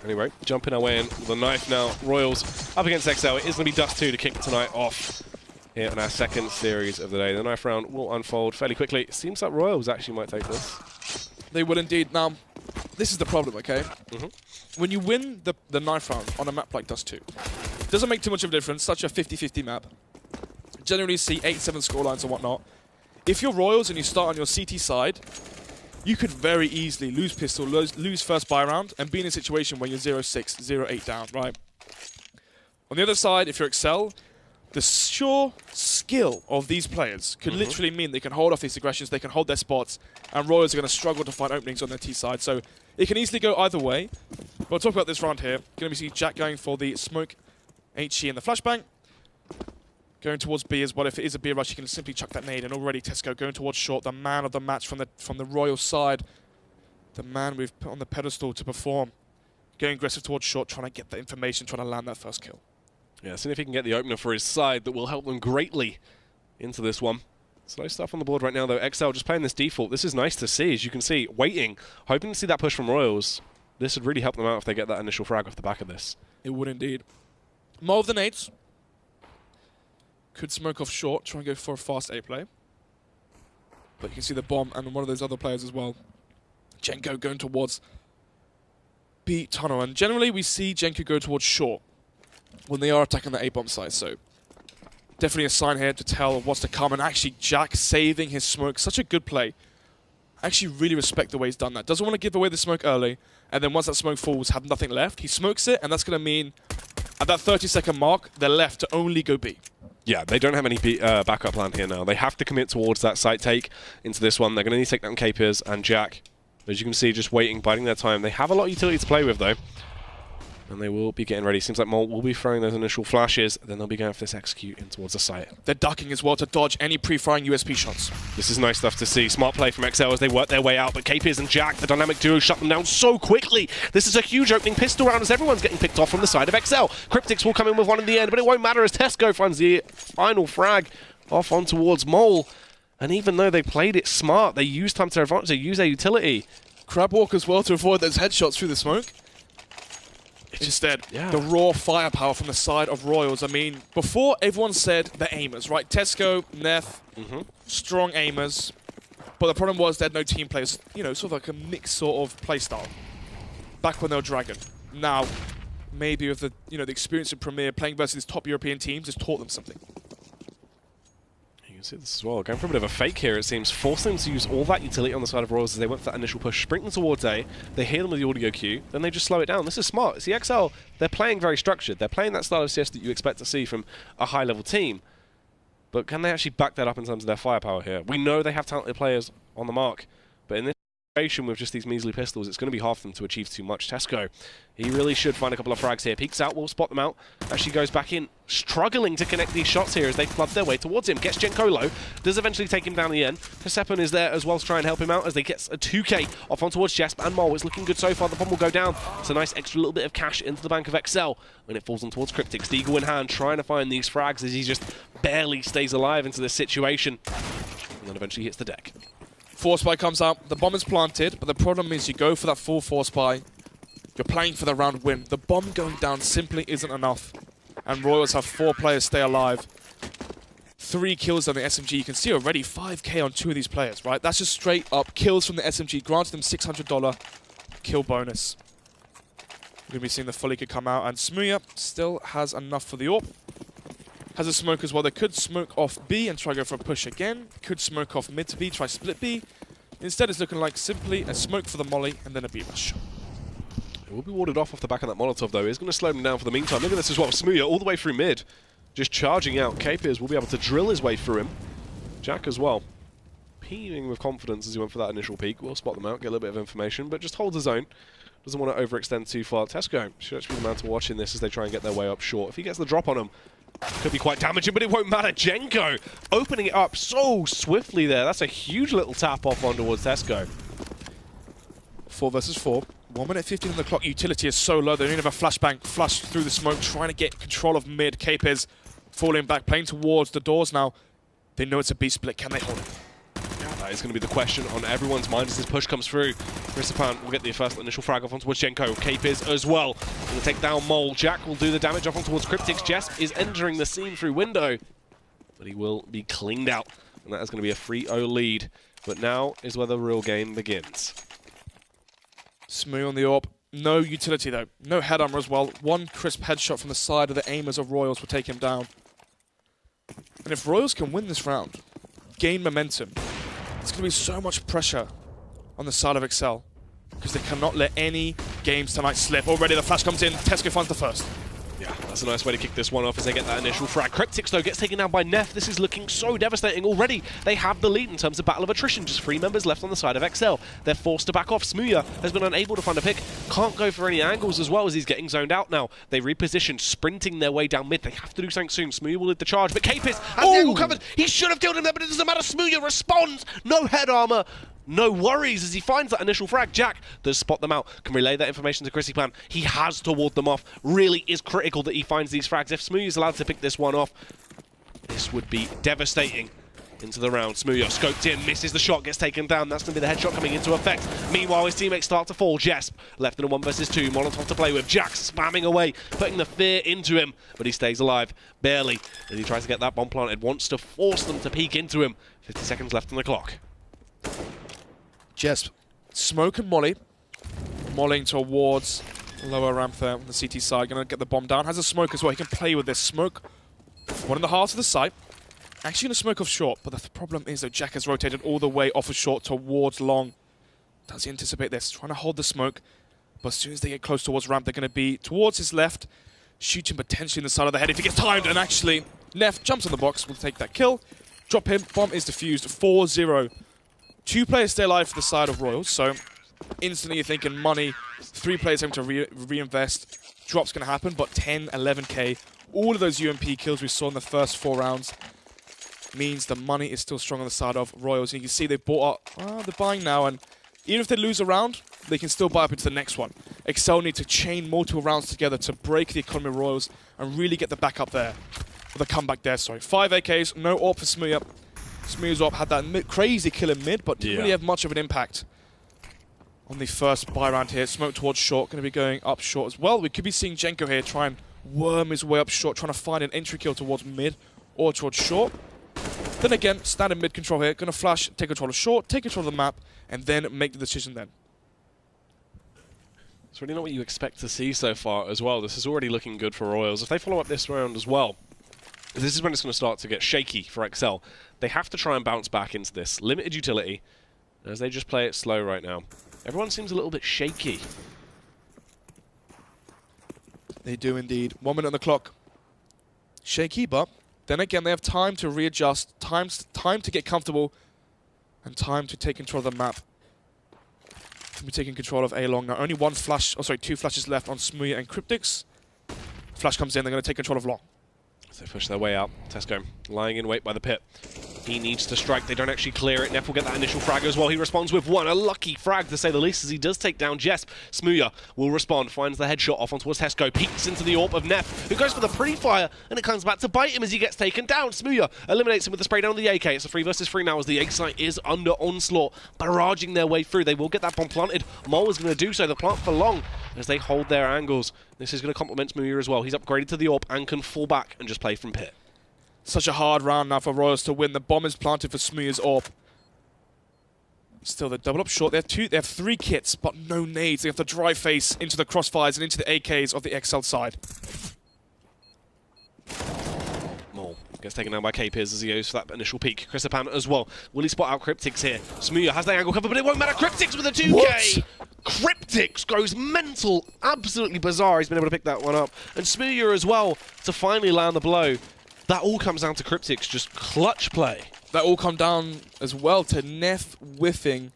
Anyway, jumping our way in with a knife now. Royals up against exceL. It is going to be Dust2 to kick tonight off here in our second series of the day. The knife round will unfold fairly quickly. It seems like Royals actually might take this. They will indeed. Now, this is the problem, okay? When you win the knife round on a map like Dust2, it doesn't make too much of a difference. Such a 50-50 map. Generally see 8-7 scorelines and whatnot. If you're Royals and you start on your CT side, you could very easily lose pistol, lose first buy round, and be in a situation where you're 0-6, 0-8 down, right? On the other side, if you're exceL, the sheer skill of these players could literally mean they can hold off these aggressions, they can hold their spots, and Royals are going to struggle to find openings on their T side. So it can easily go either way. We'll talk about this round here. Going to be Jack going for the smoke, HE, and the flashbang. Going towards B as well. If it is a B rush, you can simply chuck that nade. And already exceL going towards short, the man of the match from the Royal side. The man we've put on the pedestal to perform. Going aggressive towards short, trying to get the information, trying to land that first kill. Yeah, seeing if he can get the opener for his side that will help them greatly into this one. Slow stuff on the board right now, though. exceL just playing this default. This is nice to see, as you can see, waiting, hoping to see that push from Royals. This would really help them out if they get that initial frag off the back of this. It would indeed. More of the nades. Could smoke off short, try and go for a fast A play. But you can see the bomb and one of those other players as well. Jenko going towards B tunnel. And generally we see Jenko go towards short when they are attacking the A-bomb side. So definitely a sign here to tell what's to come. And actually Jack saving his smoke. Such a good play. I actually really respect the way he's done that. Doesn't want to give away the smoke early. And then once that smoke falls, have nothing left. He smokes it, and that's going to mean at that 30-second mark, they're left to only go B. Yeah, they don't have any backup plan here now. They have to commit towards that site take into this one. They're going to need to take down KPIZ and Jack. As you can see, just waiting, biding their time. They have a lot of utility to play with, though. And they will be getting ready. Seems like Mole will be throwing those initial flashes. Then they'll be going for this execute in towards the site. They're ducking as well to dodge any pre-firing USP shots. This is nice stuff to see. Smart play from exceL as they work their way out. But KPIZ and Jack, the dynamic duo, shut them down so quickly. This is a huge opening pistol round as everyone's getting picked off from the side of exceL. Cryptics will come in with one in the end, but it won't matter as Tesco finds the final frag off on towards Mole. And even though they played it smart, they used time to their advantage. They used their utility. Crabwalk as well to avoid those headshots through the smoke. Instead, the raw firepower from the side of Royals. I mean, before everyone said the aimers, right? Tesco, Neth, strong aimers. But the problem was they had no team players. You know, sort of like a mixed sort of play style. Back when they were Dragon. Now, maybe with the the experience of Premier playing versus these top European teams has taught them something. You can see this as well. Going for a bit of a fake here, it seems. Forcing them to use all that utility on the side of Royals as they went for that initial push. Sprinting towards A. They hear them with the audio cue. Then they just slow it down. This is smart. See, exceL, they're playing very structured. They're playing that style of CS that you expect to see from a high-level team. But can they actually back that up in terms of their firepower here? We know they have talented players on the mark. But in this situation with just these measly pistols, it's going to be hard for them to achieve too much. Tesco, he really should find a couple of frags here. Peeks out, will spot them out. Actually goes back in, struggling to connect these shots here as they flood their way towards him. Gets Jenko low, does eventually take him down in the end. Persephone is there as well to try and help him out as they get a 2k off on towards Jesp and Mole. It's looking good so far. The bomb will go down. It's a nice extra little bit of cash into the bank of exceL when it falls on towards Cryptics. Deagle in hand, trying to find these frags as he just barely stays alive into this situation. And then eventually hits the deck. Force buy comes out, the bomb is planted, but the problem is you go for that full force buy, you're playing for the round win. The bomb going down simply isn't enough, and Royals have 4 players stay alive. 3 kills on the SMG, you can see already 5k on 2 of these players, right? That's just straight up kills from the SMG, granted them $600 kill bonus. We're going to be seeing the Fully come out, and Smuya still has enough for the AWP. Has a smoke as well. They could smoke off B and try to go for a push again. Could smoke off mid to B, try split B. Instead, it's looking like simply a smoke for the molly and then a B rush. It will be warded off the back of that Molotov, though. It's going to slow them down for the meantime. Look at this as well. Smuya all the way through mid. Just charging out. KPIZ will be able to drill his way through him. Jack as well. Peeing with confidence as he went for that initial peek. We'll spot them out, get a little bit of information, but just holds his own. Doesn't want to overextend too far. Tesco should actually be the man to watch in this as they try and get their way up short. If he gets the drop on him, could be quite damaging, but it won't matter. Jenko opening it up so swiftly there. That's a huge little tap off on towards Tesco. 4 versus 4. 1 minute 15 on the clock. Utility is so low. They don't even have a flashbang flush through the smoke, trying to get control of mid. KPIZ falling back, playing towards the doors now. They know it's a B split. Can they hold it? That is going to be the question on everyone's mind as this push comes through. exceL will get the first initial frag off on towards Jenko. Cape as well. Going to take down Mole. Jack will do the damage off on towards Cryptix. Jesp is entering the scene through window, but he will be cleaned out. And that is going to be a 3-0 lead. But now is where the real game begins. Smooth on the AWP. No utility though. No head armor as well. One crisp headshot from the side of the aimers of Royals will take him down. And if Royals can win this round, gain momentum, there's going to be so much pressure on the side of exceL because they cannot let any games tonight slip. Already the flash comes in. Tesco finds the first. Yeah, that's a nice way to kick this one off as they get that initial frag. Cryptix, though, gets taken down by Neff. This is looking so devastating already. They have the lead in terms of battle of attrition. Just 3 members left on the side of exceL. They're forced to back off. smooya has been unable to find a pick. Can't go for any angles as well as he's getting zoned out now. They reposition, sprinting their way down mid. They have to do something soon. smooya will lead the charge, but Capis has the angle covered. He should have killed him there, but it doesn't matter. smooya responds. No head armor. No worries as he finds that initial frag. Jack does spot them out, can relay that information to exceL. He has to ward them off. Really is critical that he finds these frags. If smooya is allowed to pick this one off, this would be devastating into the round. smooya scoped in, misses the shot, gets taken down. That's going to be the headshot coming into effect. Meanwhile, his teammates start to fall. Jesp left in a 1 versus 2. Molotov to play with. Jack spamming away, putting the fear into him, but he stays alive, barely. As he tries to get that bomb planted, wants to force them to peek into him. 50 seconds left on the clock. Jesp, smoke and molly. Mollying towards lower ramp there on the CT side. Going to get the bomb down. Has a smoke as well. He can play with this smoke. One in the heart of the site. Actually going to smoke off short, but the problem is that Jack has rotated all the way off of short towards long. Does he anticipate this? Trying to hold the smoke, but as soon as they get close towards ramp, they're going to be towards his left. Shoot him potentially in the side of the head if he gets timed, and actually Neff jumps on the box, will take that kill. Drop him, bomb is defused, 4-0. 2 players stay alive for the side of Royals, so instantly you're thinking money. 3 players having to reinvest. Drop's going to happen, but 10, 11k, all of those UMP kills we saw in the first 4 rounds means the money is still strong on the side of Royals. And you can see they bought up, they're buying now, and even if they lose a round, they can still buy up into the next one. exceL need to chain multiple rounds together to break the economy of Royals and really get the backup there. Or the comeback there, sorry. 5 AKs, no AWP for smooya. smooya's AWP had that crazy kill in mid, but didn't really have much of an impact on the first buy round here. Smoke towards short, going to be going up short as well. We could be seeing Jenko here try and worm his way up short, trying to find an entry kill towards mid or towards short. Then again, standard mid control here, going to flash, take control of short, take control of the map, and then make the decision then. It's really not what you expect to see so far as well. This is already looking good for Royals. If they follow up this round as well, this is when it's going to start to get shaky for exceL. They have to try and bounce back into this. Limited utility, as they just play it slow right now. Everyone seems a little bit shaky. They do indeed. 1 minute on the clock. Shaky, but then again, they have time to readjust, time to get comfortable, and time to take control of the map. We're taking control of A long now. Only 2 flashes left on smooya and Cryptix. Flash comes in, they're going to take control of long. So they push their way out. Tesco lying in wait by the pit. He needs to strike. They don't actually clear it. Neff will get that initial frag as well. He responds with 1. A lucky frag, to say the least, as he does take down Jesp. smooya will respond, finds the headshot off on towards Tesco, peeks into the AWP of Neff, who goes for the pre-fire, and it comes back to bite him as he gets taken down. smooya eliminates him with the spray down on the AK. It's a 3 versus 3 now as the A site is under onslaught, barraging their way through. They will get that bomb planted. Mole is going to do so. The plant for long as they hold their angles. This is going to complement smooya as well. He's upgraded to the AWP and can fall back and just play from pit. Such a hard round now for Royals to win. The bomb is planted for smooya's AWP. Still, they double up short. They have 3 kits, but no nades. They have to dry face into the crossfires and into the AKs of the exceL side. Mole gets taken down by Capis as he goes for that initial peek. exceL as well. Will he spot out Cryptix here? smooya has the angle covered, but it won't matter. Cryptix with a 2K! What? Cryptix goes mental. Absolutely bizarre. He's been able to pick that one up. And smooya as well to finally land the blow. That all comes down to Cryptix, just clutch play. That all come down as well to Neff whiffing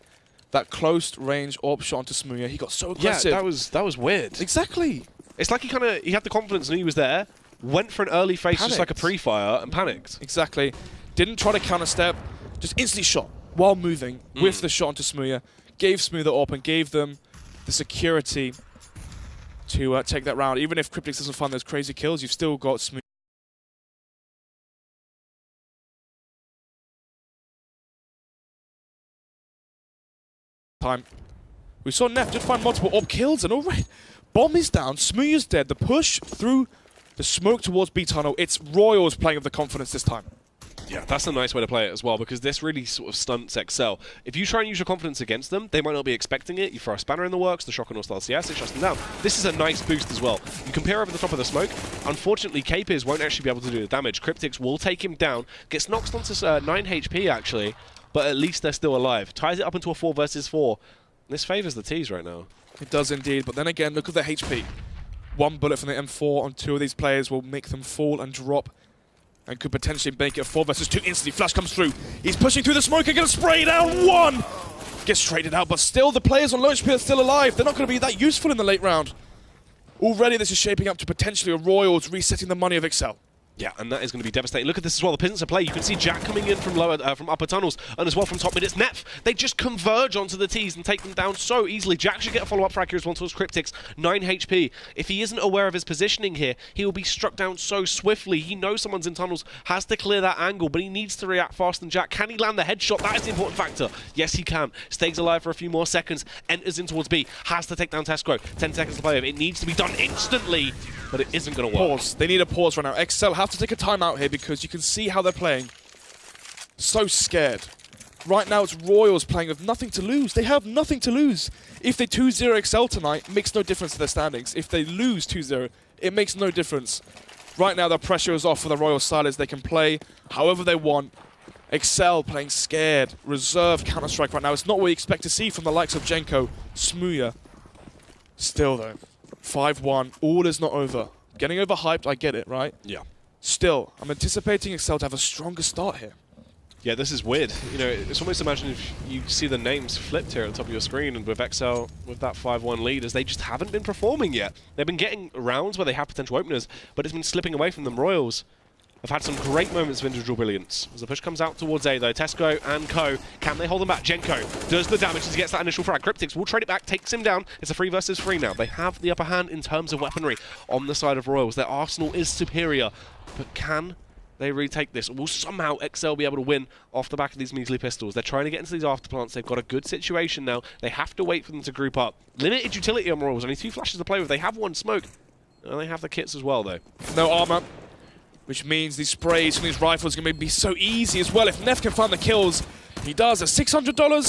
that close range AWP shot onto smooya. He got so aggressive. Yeah, that was weird. Exactly. It's like he had the confidence and he was there, went for an early face, just like a pre-fire, and panicked. Exactly. Didn't try to counter step, just instantly shot while moving with the shot onto smooya. Gave smooya the AWP and gave them the security to take that round. Even if Cryptix doesn't find those crazy kills, you've still got smooya. time. We saw Neff just find multiple AWP kills, and already bomb is down, Smooya's dead. The push through the smoke towards B tunnel. It's Royals playing with the confidence this time. Yeah, that's a nice way to play it as well, because this really sort of stunts exceL. If you try and use your confidence against them, they might not be expecting it. You throw a spanner in the works, the shotgun or style CS, it shuts them down. This is a nice boost as well. You compare over the top of the smoke. Unfortunately, Capers won't actually be able to do the damage. Cryptix will take him down, gets knocked onto 9 HP actually, but at least they're still alive. Ties it up into a 4 versus 4. This favours the T's right now. It does indeed, but then again, look at the HP. One bullet from the M4 on 2 of these players will make them fall and drop, and could potentially make it a 4 versus 2 instantly. Flash comes through. He's pushing through the smoke and gonna spray down 1! Gets traded out, but still the players on low HP are still alive. They're not going to be that useful in the late round. Already this is shaping up to potentially a Royals resetting the money of exceL. Yeah, and that is going to be devastating. Look at this as well. The Peasants are play. You can see Jack coming in from lower, from upper tunnels, and as well from top mid. It's Neff. They just converge onto the T's and take them down so easily. Jack should get a follow-up frag here as well towards Cryptix. 9 HP. If he isn't aware of his positioning here, he will be struck down so swiftly. He knows someone's in tunnels, has to clear that angle, but he needs to react faster than Jack. Can he land the headshot? That is the important factor. Yes, he can. Stays alive for a few more seconds. Enters in towards B. Has to take down Tesco. 10 seconds to play with. It needs to be done instantly, but it isn't going to work. Pause. They need a pause right now. exceL have to take a timeout here because you can see how they're playing. So scared. Right now it's Royals playing with nothing to lose. They have nothing to lose. If they 2-0 exceL tonight, it makes no difference to their standings. If they lose 2-0, it makes no difference. Right now the pressure is off for the Royals side as they can play however they want. exceL playing scared, reserved Counter-Strike right now. It's not what we expect to see from the likes of Jenko, Smooya. Still though, 5-1, all is not over. Getting overhyped, I get it, right? Yeah. Still, I'm anticipating exceL to have a stronger start here. Yeah, this is weird. You know, it's almost imagine if you see the names flipped here at the top of your screen, and with exceL with that 5-1 lead, as they just haven't been performing yet. They've been getting rounds where they have potential openers, but it's been slipping away from them. Royals have had some great moments of individual brilliance. As the push comes out towards A though, Tesco and Co, can they hold them back? Jenko does the damage as he gets that initial frag. Cryptix will trade it back, takes him down. It's a 3 versus 3 now. They have the upper hand in terms of weaponry on the side of Royals. Their arsenal is superior, but can they retake this? Will somehow exceL be able to win off the back of these measly pistols? They're trying to get into these afterplants. They've got a good situation now. They have to wait for them to group up. Limited utility on Royals, only 2 flashes to play with. They have 1 smoke, and they have the kits as well though. No armor, which means these sprays from these rifles are going to be so easy as well. If Neff can find the kills, he does at $600.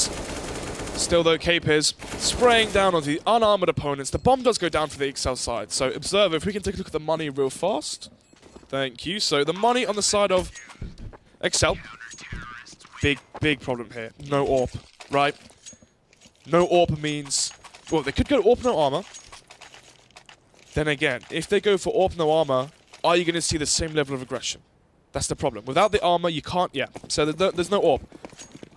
Still though, Capers spraying down on the unarmored opponents. The bomb does go down for the exceL side. So observe, if we can take a look at the money real fast. Thank you. So the money on the side of exceL. Big problem here. No AWP, right? No AWP means, well, they could go to AWP no armor. Then again, if they go for AWP no armor, are you going to see the same level of aggression? That's the problem. Without the armor, you can't, yeah. So there's no AWP.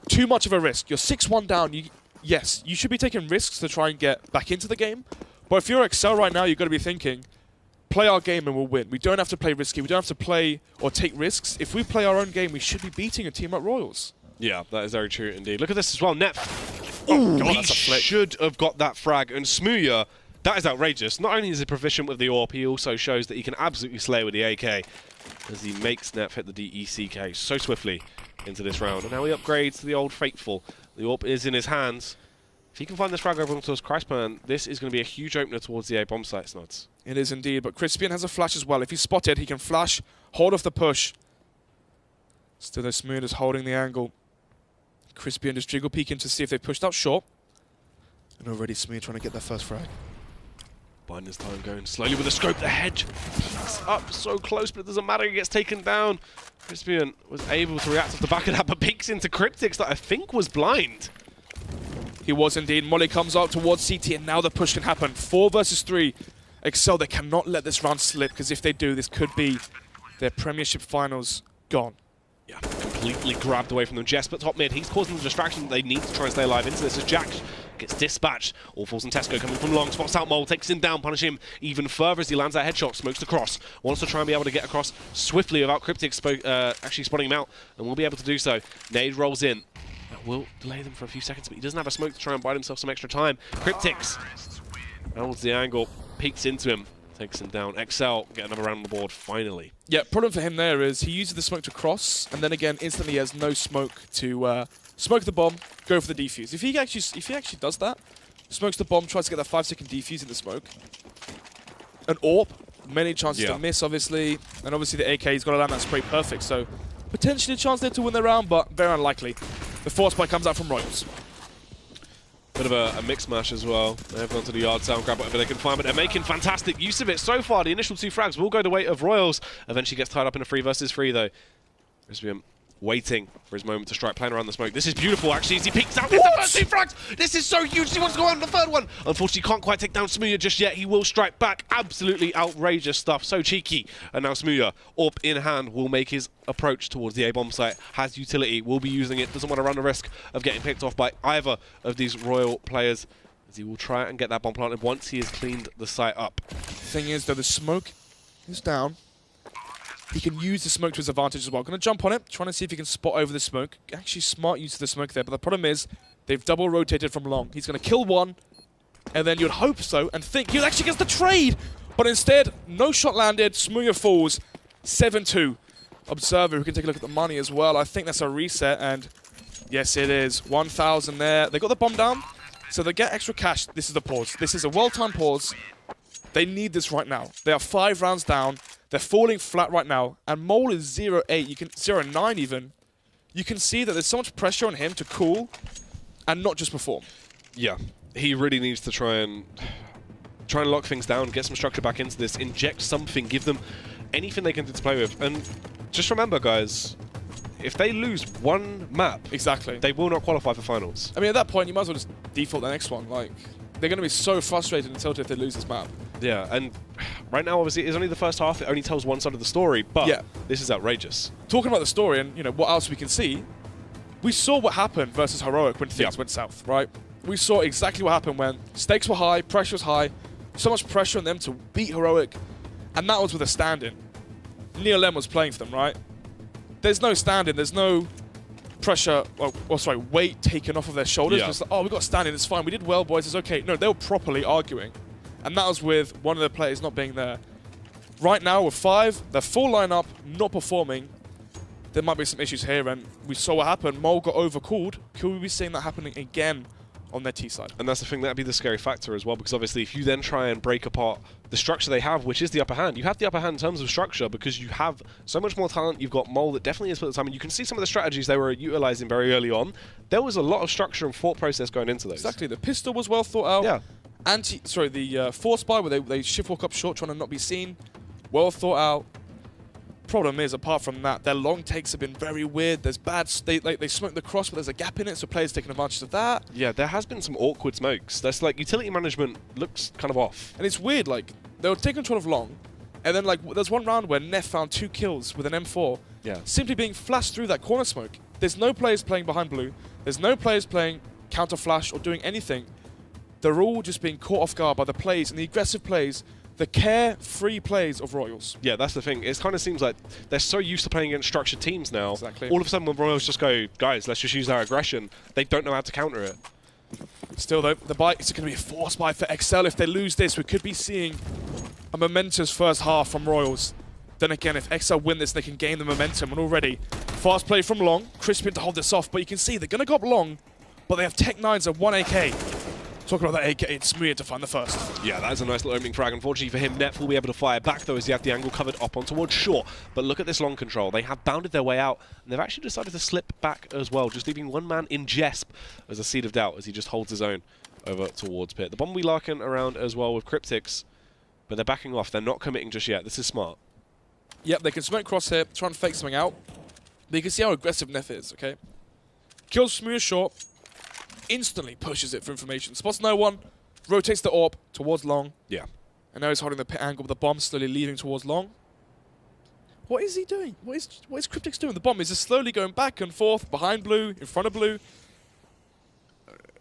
Too much of a risk. You're 6-1 down. Yes, you should be taking risks to try and get back into the game. But if you're exceL right now, you've got to be thinking, play our game and we'll win. We don't have to play risky. We don't have to play or take risks. If we play our own game, we should be beating a team like Royals. Yeah, that is very true indeed. Look at this as well. Neff. Oh, God, he that's a flick. should have got that frag. And Smooya, that is outrageous. Not only is he proficient with the AWP, he also shows that he can absolutely slay with the AK as he makes Neff hit the DECK so swiftly into this round. And now he upgrades to the old Faithful. The AWP is in his hands. If he can find this frag over onto his Christman, this is going to be a huge opener towards the A bomb site, Snuds. It is indeed, but Crispian has a flash as well. If he's spotted, he can flash, hold off the push. Still, though, Smooth is holding the angle. Crispian just jiggle peeking to see if they pushed out short. And already Smooth trying to get their first frag. Biding his time, going slowly with the scope. The hedge peeks up so close, but it doesn't matter. He gets taken down. Crispian was able to react off the back of that, but peeks into Cryptix that I think was blind. He was indeed. Molly comes out towards CT, and now the push can happen. 4 versus 3. exceL, they cannot let this round slip, because if they do, this could be their Premiership finals gone. Yeah, completely grabbed away from them. Jess, but top mid, he's causing the distraction that they need to try and stay alive into this as Jack gets dispatched. All falls on Tesco coming from long, spots out Mole, takes him down, punishing him even further as he lands that headshot, smokes the cross, wants to try and be able to get across swiftly without Cryptix actually spotting him out, and will be able to do so. Nade rolls in. That will delay them for a few seconds, but he doesn't have a smoke to try and buy himself some extra time. Cryptix holds the angle, peeks into him, takes him down. exceL get another round on the board, finally. Yeah, problem for him there is he uses the smoke to cross, and then again, instantly he has no smoke to smoke the bomb, go for the defuse. If he actually does that, smokes the bomb, tries to get that 5-second defuse in the smoke. An AWP, many chances to miss, obviously. And obviously the AK, he's got to land that spray perfect. So potentially a chance there to win the round, but very unlikely. The force spike comes out from Royals. Bit of a mixed match as well. They've gone to the yard sound, grab whatever they can find, but they're making fantastic use of it. So far, the initial 2 frags will go the way of Royals. Eventually gets tied up in a 3 versus 3, though. Risbium waiting for his moment to strike, playing around the smoke. This is beautiful, actually, as he peeks out. Gets the first 2 frags! This is so huge. He wants to go on the 3rd one. Unfortunately, can't quite take down Smooya just yet. He will strike back. Absolutely outrageous stuff. So cheeky. And now Smooya, AWP in hand, will make his approach towards the A-bomb site. Has utility, will be using it. Doesn't want to run the risk of getting picked off by either of these Royal players, as he will try and get that bomb planted once he has cleaned the site up. Thing is, though, the smoke is down. He can use the smoke to his advantage as well. Going to jump on it, trying to see if he can spot over the smoke. Actually, smart use of the smoke there, but the problem is they've double rotated from long. He's going to kill one, and then you'd hope so and think he actually gets the trade. But instead, no shot landed. Smooya falls 7-2. Observer, who can take a look at the money as well. I think that's a reset, and yes, it is. 1,000 there. They got the bomb down, so they get extra cash. This is the pause. This is a well-timed pause. They need this right now. They are 5 rounds down. They're falling flat right now, and Mole is 0-8. You can 0-9 even. You can see that there's so much pressure on him to cool and not just perform. Yeah, he really needs to try and lock things down, get some structure back into this, inject something, give them anything they can do to play with. And just remember, guys, if they lose one map, exactly, they will not qualify for finals. I mean, at that point, you might as well just default the next one. Like, they're going to be so frustrated and tilted if they lose this map. Yeah, and right now, obviously, it's only the first half. It only tells one side of the story, but this is outrageous. Talking about the story and, you know, what else we can see, we saw what happened versus Heroic when things went south, right? We saw exactly what happened when stakes were high, pressure was high, so much pressure on them to beat Heroic, and that was with a stand-in. Neil M was playing for them, right? There's no stand-in, there's no pressure, weight taken off of their shoulders. Just like, oh, we got a stand-in, it's fine, we did well, boys, it's okay. No, they were properly arguing. And that was with one of the players not being there. Right now, with 5, they're full lineup, not performing. There might be some issues here, and we saw what happened. Mole got overcooled. Could we be seeing that happening again on their T side? And that's the thing, that'd be the scary factor as well, because obviously if you then try and break apart the structure they have, which is the upper hand, you have the upper hand in terms of structure because you have so much more talent. You've got Mole that definitely is for the time, and you can see some of the strategies they were utilizing very early on. There was a lot of structure and thought process going into those. Exactly. The pistol was well thought out. Yeah. The force buy where they shift walk up short trying to not be seen. Well thought out. Problem is, apart from that, their long takes have been very weird. There's bad they smoke the cross, but there's a gap in it, so players taking advantage of that. Yeah, there has been some awkward smokes. That's like utility management looks kind of off. And it's weird, like they were taking control of long, and then like there's one round where Neff found 2 kills with an M4. Yeah. Simply being flashed through that corner smoke. There's no players playing behind blue. There's no players playing counter flash or doing anything. They're all just being caught off guard by the plays and the aggressive plays, the carefree plays of Royals. Yeah, that's the thing. It kind of seems like they're so used to playing against structured teams now. Exactly. All of a sudden, when Royals just go, guys, let's just use our aggression, they don't know how to counter it. Still, though, the bite is going to be a force buy for exceL. If they lose this, we could be seeing a momentous first half from Royals. Then again, if exceL win this, they can gain the momentum. And already, fast play from long. Crispin to hold this off, but you can see they're going to go up long, but they have Tech 9s and 1 AK. Talking about that AK, it's Smooya to find the first. Yeah, that is a nice little opening frag. Unfortunately for him, Neff will be able to fire back, though, as he has the angle covered up on towards short. But look at this long control. They have bounded their way out, and they've actually decided to slip back as well, just leaving one man in Jesp as a seed of doubt, as he just holds his own over towards pit. The bomb will be larking around as well with Cryptics, but they're backing off. They're not committing just yet. This is smart. Yep, they can smoke cross here, try and fake something out. But you can see how aggressive Neff is, okay? Kills Smooya short, instantly pushes it for information. Spots no one. Rotates the AWP towards long. Yeah. And now he's holding the pit angle with the bomb slowly leaving towards long. What is he doing? What is Cryptics doing? The bomb is just slowly going back and forth, behind blue, in front of blue.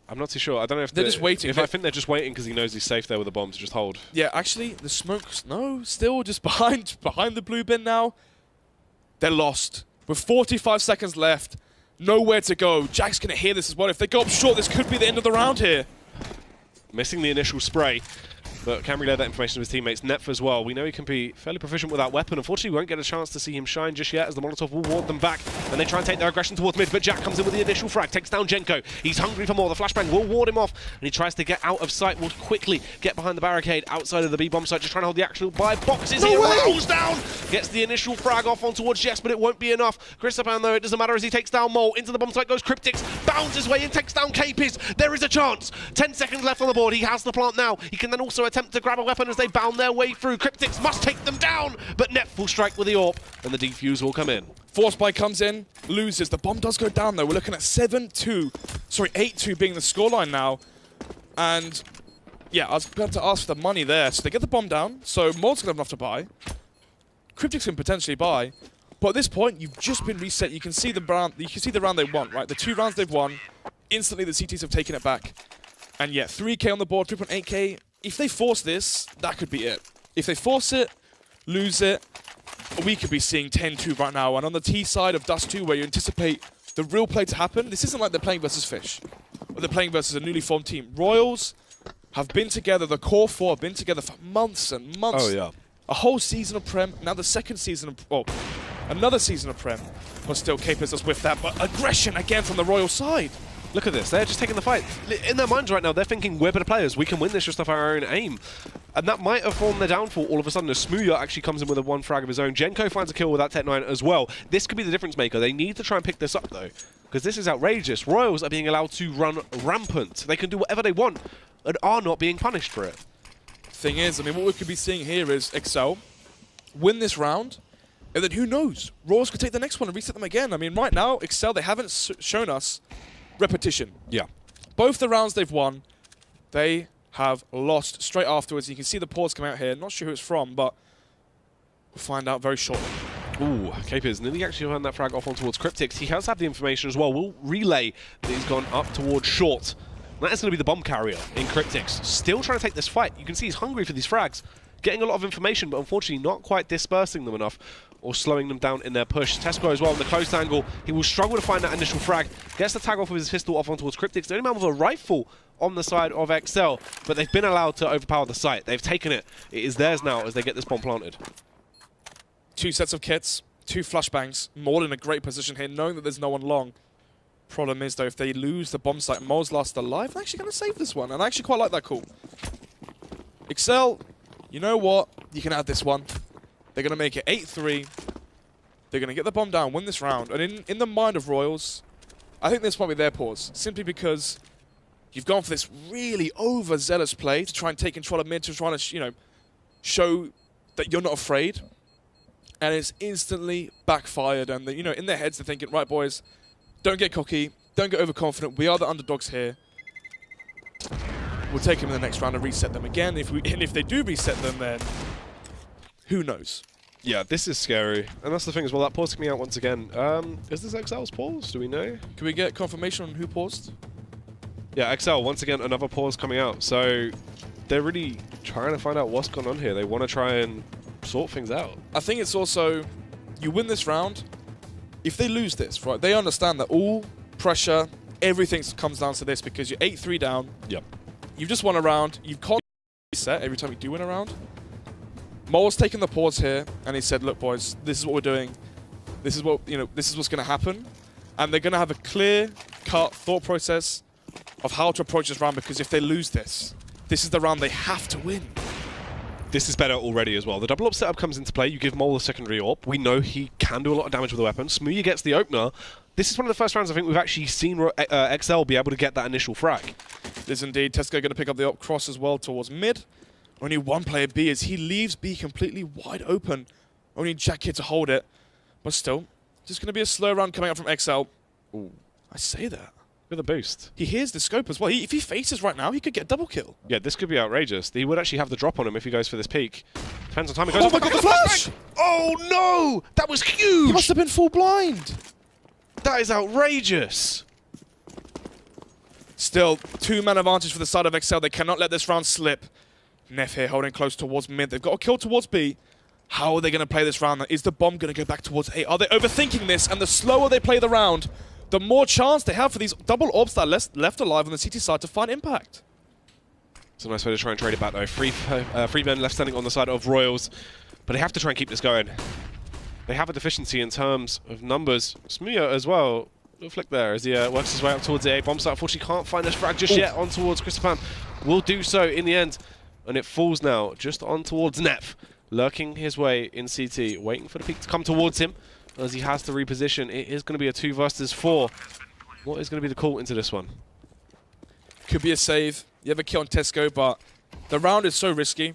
I'm not too sure. I don't know if they're just waiting. I think they're just waiting because he knows he's safe there with the bomb to just hold. Yeah, actually, the smoke's still just behind the blue bin now. They're lost. With 45 seconds left, nowhere to go. Jack's going to hear this as well. If they go up short, this could be the end of the round here. Missing the initial spray. but can relay that information to his teammates. Neph as well. We know he can be fairly proficient with that weapon. Unfortunately, we won't get a chance to see him shine just yet, as the Molotov will ward them back, and they try and take their aggression towards mid, but Jack comes in with the initial frag, takes down Jenko. He's hungry for more. The flashbang will ward him off, and he tries to get out of sight, will quickly get behind the barricade outside of the B-bomb site, just trying to hold the action by boxes here. Rolls down, gets the initial frag off on towards Jess, but it won't be enough. Christopan, though, it doesn't matter as he takes down Mole. Into the bomb site goes Cryptix, bounds his way in, takes down Capis. There is a chance. 10 seconds left on the board. He has the plant now. He can then also attempt to grab a weapon as they bound their way through. Cryptix must take them down, but Neph will strike with the AWP, and the defuse will come in. Force Buy comes in, loses. The bomb does go down, though. We're looking at 8-2 being the scoreline now. And, yeah, I was going to ask for the money there. So they get the bomb down, so Mole's going to have enough to buy. Cryptix can potentially buy. But at this point, you've just been reset. You can see the round they won, right? The 2 rounds they've won, instantly the CTs have taken it back. And yeah, 3K on the board, 3.8K. If they force this, that could be it. If they force it, lose it, we could be seeing 10-2 right now. And on the T side of Dust 2, where you anticipate the real play to happen, this isn't like they're playing versus Fish, or they're playing versus a newly formed team. Royals have been together, the core 4 have been together for months and months. Oh, yeah. A whole season of Prem, now the second season of, well, another season of Prem. But still, Capers does with that, but aggression again from the Royal side. Look at this, they're just taking the fight. In their minds right now, they're thinking, we're better players, we can win this just off our own aim. And that might have formed their downfall all of a sudden as Smooya actually comes in with a 1 frag of his own. Jenko finds a kill with that Tech 9 as well. This could be the difference maker. They need to try and pick this up though, because this is outrageous. Royals are being allowed to run rampant. They can do whatever they want and are not being punished for it. Thing is, I mean, what we could be seeing here is exceL win this round, and then who knows? Royals could take the next one and reset them again. I mean, right now, exceL, they haven't shown us repetition. Yeah. Both the rounds they've won, they have lost straight afterwards. You can see the pause come out here. Not sure who it's from, but we'll find out very shortly. Ooh, Capers nearly actually found that frag off on towards Cryptix. He has had the information as well. We'll relay that he's gone up towards short. That is going to be the bomb carrier in Cryptix. Still trying to take this fight. You can see he's hungry for these frags. Getting a lot of information, but unfortunately not quite dispersing them enough or slowing them down in their push. Tesco as well in the close angle. He will struggle to find that initial frag. Gets the tag off with his pistol off on towards Cryptix. The only man with a rifle on the side of exceL, but they've been allowed to overpower the site. They've taken it. It is theirs now as they get this bomb planted. 2 sets of kits, 2 flashbangs. Mole in a great position here, knowing that there's no one long. Problem is, though, if they lose the bomb site, Mole's last alive, they're actually going to save this one. And I actually quite like that call. exceL, you know what? You can add this one. They're going to make it 8-3. They're going to get the bomb down, win this round. And in the mind of Royals, I think this might be their pause. Simply because you've gone for this really overzealous play to try and take control of mid, to try to, you know, show that you're not afraid. And it's instantly backfired. And, you know, in their heads, they're thinking, right, boys, don't get cocky. Don't get overconfident. We are the underdogs here. We'll take them in the next round and reset them again. If they do reset them, then who knows? Yeah, this is scary. And that's the thing as well, that pause coming out once again. Is this exceL's pause? Do we know? Can we get confirmation on who paused? Yeah, exceL, once again, another pause coming out. So they're really trying to find out what's going on here. They want to try and sort things out. I think it's also, you win this round, if they lose this, right, they understand that all pressure, everything comes down to this because you're 8-3 down. Yep. You've just won a round. You've constantly reset every time you do win a round. Mole's taken the pause here, and he said, look, boys, this is what we're doing. This is what, you know, this is what's going to happen. And they're going to have a clear-cut thought process of how to approach this round, because if they lose this, this is the round they have to win. This is better already as well. The double up setup comes into play. You give Mole a secondary AWP. We know he can do a lot of damage with the weapon. Smooya gets the opener. This is one of the first rounds I think we've actually seen exceL be able to get that initial frag. It is indeed. Tesco going to pick up the AWP cross as well towards mid. Only one player B as he leaves B completely wide open. Only Jack here to hold it. But still, just going to be a slow round coming out from exceL. Ooh, I say that. With a boost. He hears the scope as well. If he faces right now, he could get a double kill. Yeah, this could be outrageous. He would actually have the drop on him if he goes for this peak. Depends on time he goes. Oh my god, the flash! Oh no! That was huge! He must have been full blind. That is outrageous. Still, 2-man advantage for the side of exceL. They cannot let this round slip. Neph here holding close towards mid. They've got a kill towards B. How are they going to play this round? Is the bomb going to go back towards A? Are they overthinking this? And the slower they play the round, the more chance they have for these double orbs that are left alive on the CT side to find impact. It's a nice way to try and trade it back though. Three men left standing on the side of Royals, but they have to try and keep this going. They have a deficiency in terms of numbers. smooya as well. Little flick there as he works his way up towards the A bomb site. Unfortunately, can't find this frag just yet on towards Christopam. Will do so in the end, and it falls now just on towards Nep, lurking his way in CT, waiting for the peak to come towards him as he has to reposition. It is going to be a 2 versus 4. What is going to be the call into this one? Could be a save. You have a kill on Tesco, but the round is so risky.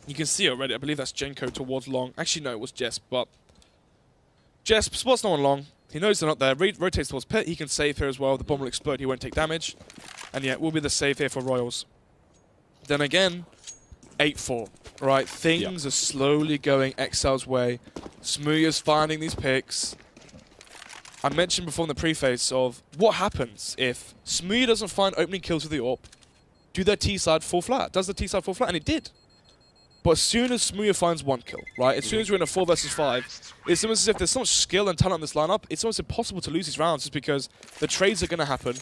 You can see already. I believe that's Jenko towards long. Actually, no, it was Jesp, but Jesp spots no one long. He knows they're not there. Rotates towards Pit. He can save here as well. The bomb will explode. He won't take damage. And yeah, it will be the save here for Royals. Then again, 8-4. Right, things are slowly going exceL's way. smooya's finding these picks. I mentioned before in the preface of what happens if smooya doesn't find opening kills with the AWP. Do their T-side fall flat? Does the T-side fall flat? And it did. But as soon as smooya finds 1 kill, right? As soon as we're in a 4 versus 5, it's almost as if there's so much skill and talent in this lineup, it's almost impossible to lose these rounds just because the trades are going to happen.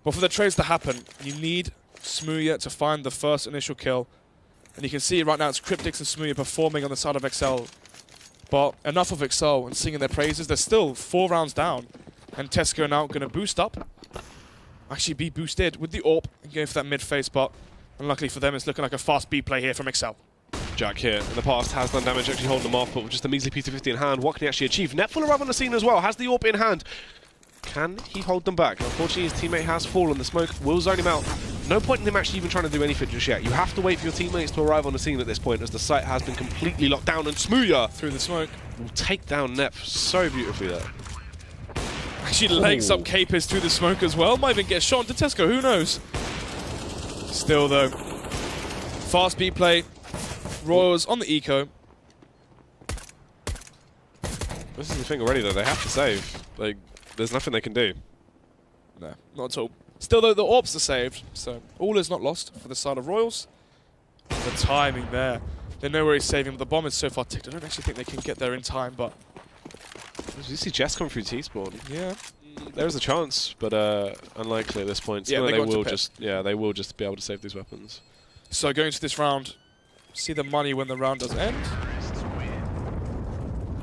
But for the trades to happen, you need smooya to find the first initial kill. And you can see right now it's Cryptix and smooya performing on the side of exceL. But enough of exceL and singing their praises. They're still 4 rounds down. And Tesco now going to boost up. Actually be boosted with the AWP and going for that mid phase, but unluckily for them, it's looking like a fast B play here from exceL. Jack here in the past has done damage, actually holding them off, but with just a measly P250 in hand, what can he actually achieve? Nep will arrive on the scene as well, has the AWP in hand. Can he hold them back? Unfortunately, his teammate has fallen. The smoke will zone him out. No point in him actually even trying to do anything just yet. You have to wait for your teammates to arrive on the scene at this point, as the site has been completely locked down, and smooya Through the smoke will take down Nep so beautifully there. Actually legs up Capers through the smoke as well. Might even get shot into Tesco, who knows? Still though, fast B play. Royals on the eco. This is the thing already though, they have to save. Like, there's nothing they can do. No, not at all. Still though, the AWPs are saved, so all is not lost for the side of Royals. The timing there. They know where he's saving, but the bomb is so far ticked. I don't actually think they can get there in time, but You see Jess come through T-spawn. yeah. There's a chance, but unlikely at this point. Yeah, So they will just they will just be able to save these weapons. So going into this round, see the money when the round does end.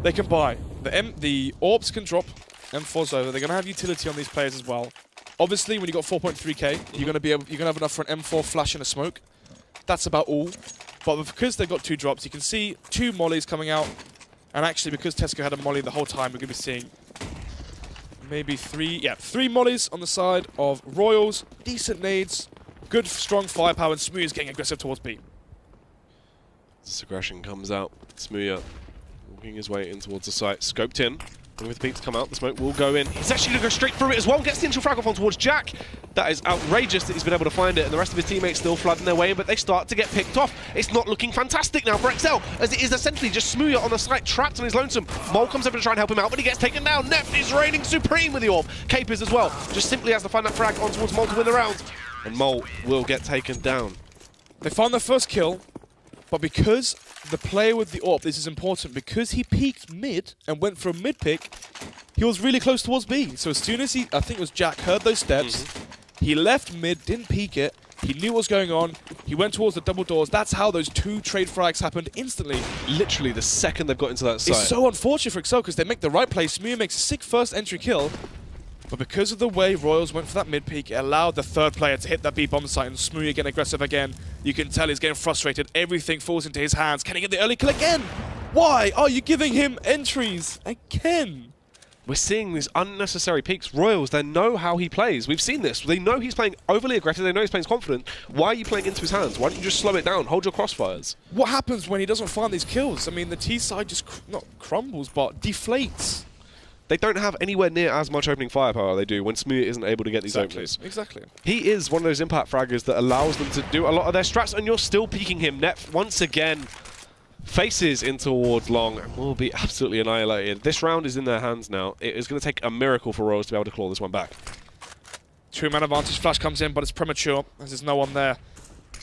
They can buy. The AWPs can drop M4s over. They're gonna have utility on these players as well. Obviously, when you got 4.3k, you're gonna have enough for an M4 flash and a smoke. That's about all. But because they've got 2 drops, you can see 2 mollies coming out. And actually, because Tesco had a molly the whole time, we're gonna be seeing maybe 3 mollies on the side of Royals. Decent nades, good strong firepower, and smooya's getting aggressive towards B. This aggression comes out. smooya walking his way in towards the site, scoped in. And with the peak to come out, the smoke will go in. He's actually going to go straight through it as well. Gets the initial frag off on towards Jack. That is outrageous that he's been able to find it, and the rest of his teammates still flooding their way in, but they start to get picked off. It's not looking fantastic now for exceL, as it is essentially just smooya on the site, trapped on his lonesome. Mole comes over to try and help him out, but he gets taken down. Nep is reigning supreme with the AWP. Capers as well. Just simply has to find that frag on towards Mole to win the round. And Mole will get taken down. They find their first kill, but because the player with the AWP, this is important, because he peeked mid and went for a mid pick, he was really close towards B. So as soon as I think it was Jack, heard those steps, he left mid, didn't peek it, he knew what was going on, he went towards the double doors. That's how those 2 trade frags happened instantly. Literally the second they've got into that site. It's so unfortunate for exceL because they make the right play. smooya makes a sick first entry kill, but because of the way Royals went for that mid peek, it allowed the 3rd player to hit that B bomb site, and smooya getting aggressive again. You can tell he's getting frustrated. Everything falls into his hands. Can he get the early kill again? Why are you giving him entries again? We're seeing these unnecessary peaks. Royals, they know how he plays. We've seen this. They know he's playing overly aggressive. They know he's playing confident. Why are you playing into his hands? Why don't you just slow it down? Hold your crossfires. What happens when he doesn't find these kills? I mean, the T side just not crumbles, but deflates. They don't have anywhere near as much opening firepower they do when smooya isn't able to get these openings. Exactly. He is one of those impact fraggers that allows them to do a lot of their strats, and you're still peeking him. Nep, once again, faces in towards long and will be absolutely annihilated. This round is in their hands now. It is going to take a miracle for Royals to be able to claw this one back. 2-man advantage. Flash comes in, but it's premature, as there's no one there.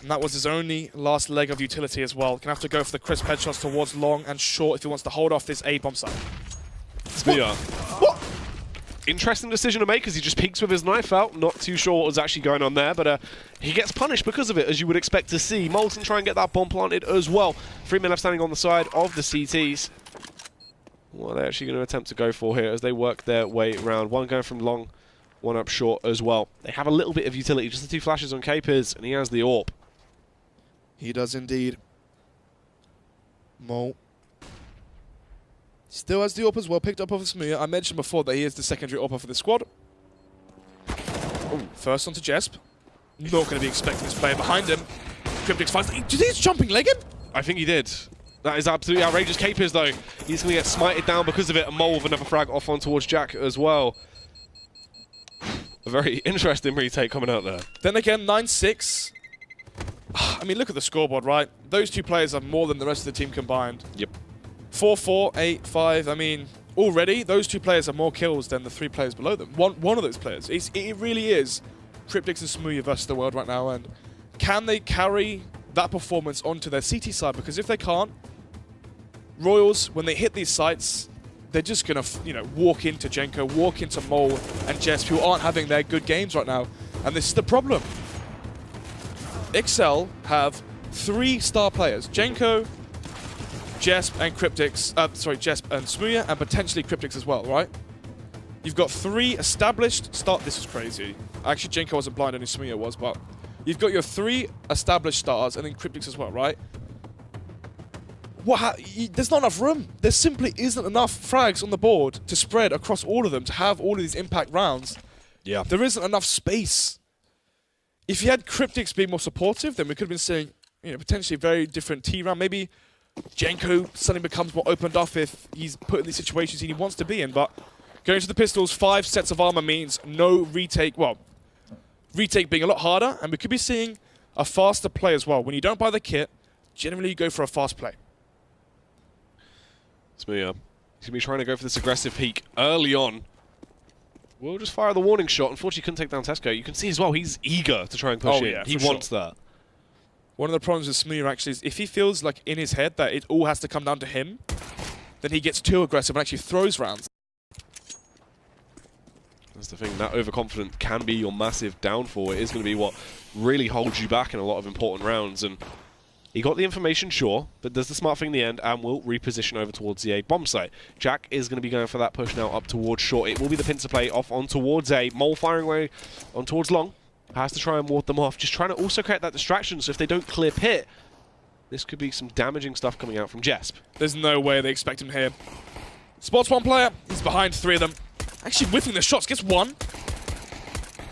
And that was his only last leg of utility as well. Gonna have to go for the crisp headshots towards long and short if he wants to hold off this A bomb site. smooya. What? interesting decision to make because he just peeks with his knife out. Not too sure what was actually going on there, but he gets punished because of it, as you would expect to see. Molten try and get that bomb planted as well. 3 men left standing on the side of the CTs. What are they actually going to attempt to go for here as they work their way around? One going from long, one up short as well. They have a little bit of utility, just the 2 flashes on Capers, and he has the AWP. He does indeed. Mole. Still has the AWP as well, picked up off of Smear. I mentioned before that he is the secondary AWPer for the squad. Ooh, first onto Jesp. Not going to be expecting this player behind him. Cryptix finds... Did he just jumping leg him? I think he did. That is absolutely outrageous. Capers, though, he's going to get smited down because of it. A Mole with another frag off on towards Jack as well. A very interesting retake coming out there. Then again, 9-6. I mean, look at the scoreboard, right? Those 2 players have more than the rest of the team combined. Yep. 4-4, 8-5. I mean, already, those 2 players have more kills than the 3 players below them. One of those players. It really is Cryptix and Smooya versus the world right now. And can they carry that performance onto their CT side? Because if they can't, Royals, when they hit these sites, they're just going to, walk into Jenko, walk into Mole and Jesp, who aren't having their good games right now. And this is the problem. exceL have 3 star players. Jenko, Jesp and Cryptix, Jesp and Smooya, and potentially Cryptix as well, right? You've got 3 established this is crazy. Actually, Jenko wasn't blind, only Smooya was, but you've got your 3 established stars and then Cryptix as well, right? There's not enough room. There simply isn't enough frags on the board to spread across all of them to have all of these impact rounds. Yeah. There isn't enough space. If you had Cryptix being more supportive, then we could have been seeing, potentially a very different T round. Maybe Jenko suddenly becomes more opened up if he's put in these situations he wants to be in. But going to the pistols, 5 sets of armor means no retake. Well, retake being a lot harder, and we could be seeing a faster play as well. When you don't buy the kit, generally you go for a fast play. Smooya, he's going to be trying to go for this aggressive peek early on. We'll just fire the warning shot. Unfortunately, couldn't take down Tesco. You can see as well, he's eager to try and push in. Yeah, he wants that. One of the problems with Smooya actually is if he feels like in his head that it all has to come down to him, then he gets too aggressive and actually throws rounds. That's the thing, that overconfidence can be your massive downfall. It is going to be what really holds you back in a lot of important rounds. And he got the information, sure, but does the smart thing in the end and will reposition over towards the A bomb site. Jack is going to be going for that push now up towards short. It will be the pincer play off on towards A. Mole firing away on towards long. Has to try and ward them off. Just trying to also create that distraction, so if they don't clear pit, this could be some damaging stuff coming out from Jesp. There's no way they expect him here. Spots 1 player. He's behind 3 of them. Actually whiffing the shots. Gets 1.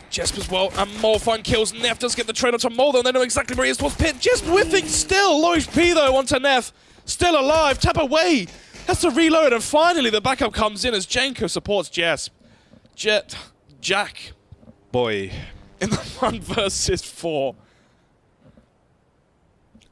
Jesp as well, and Mole find kills. Neff does get the trade onto Mole, though. They know exactly where he is towards pit. Jesp whiffing still. Low HP, though, onto Neff. Still alive. Tap away. Has to reload, and finally the backup comes in as Jenko supports Jesp. Jack. Boy. In the 1 versus 4.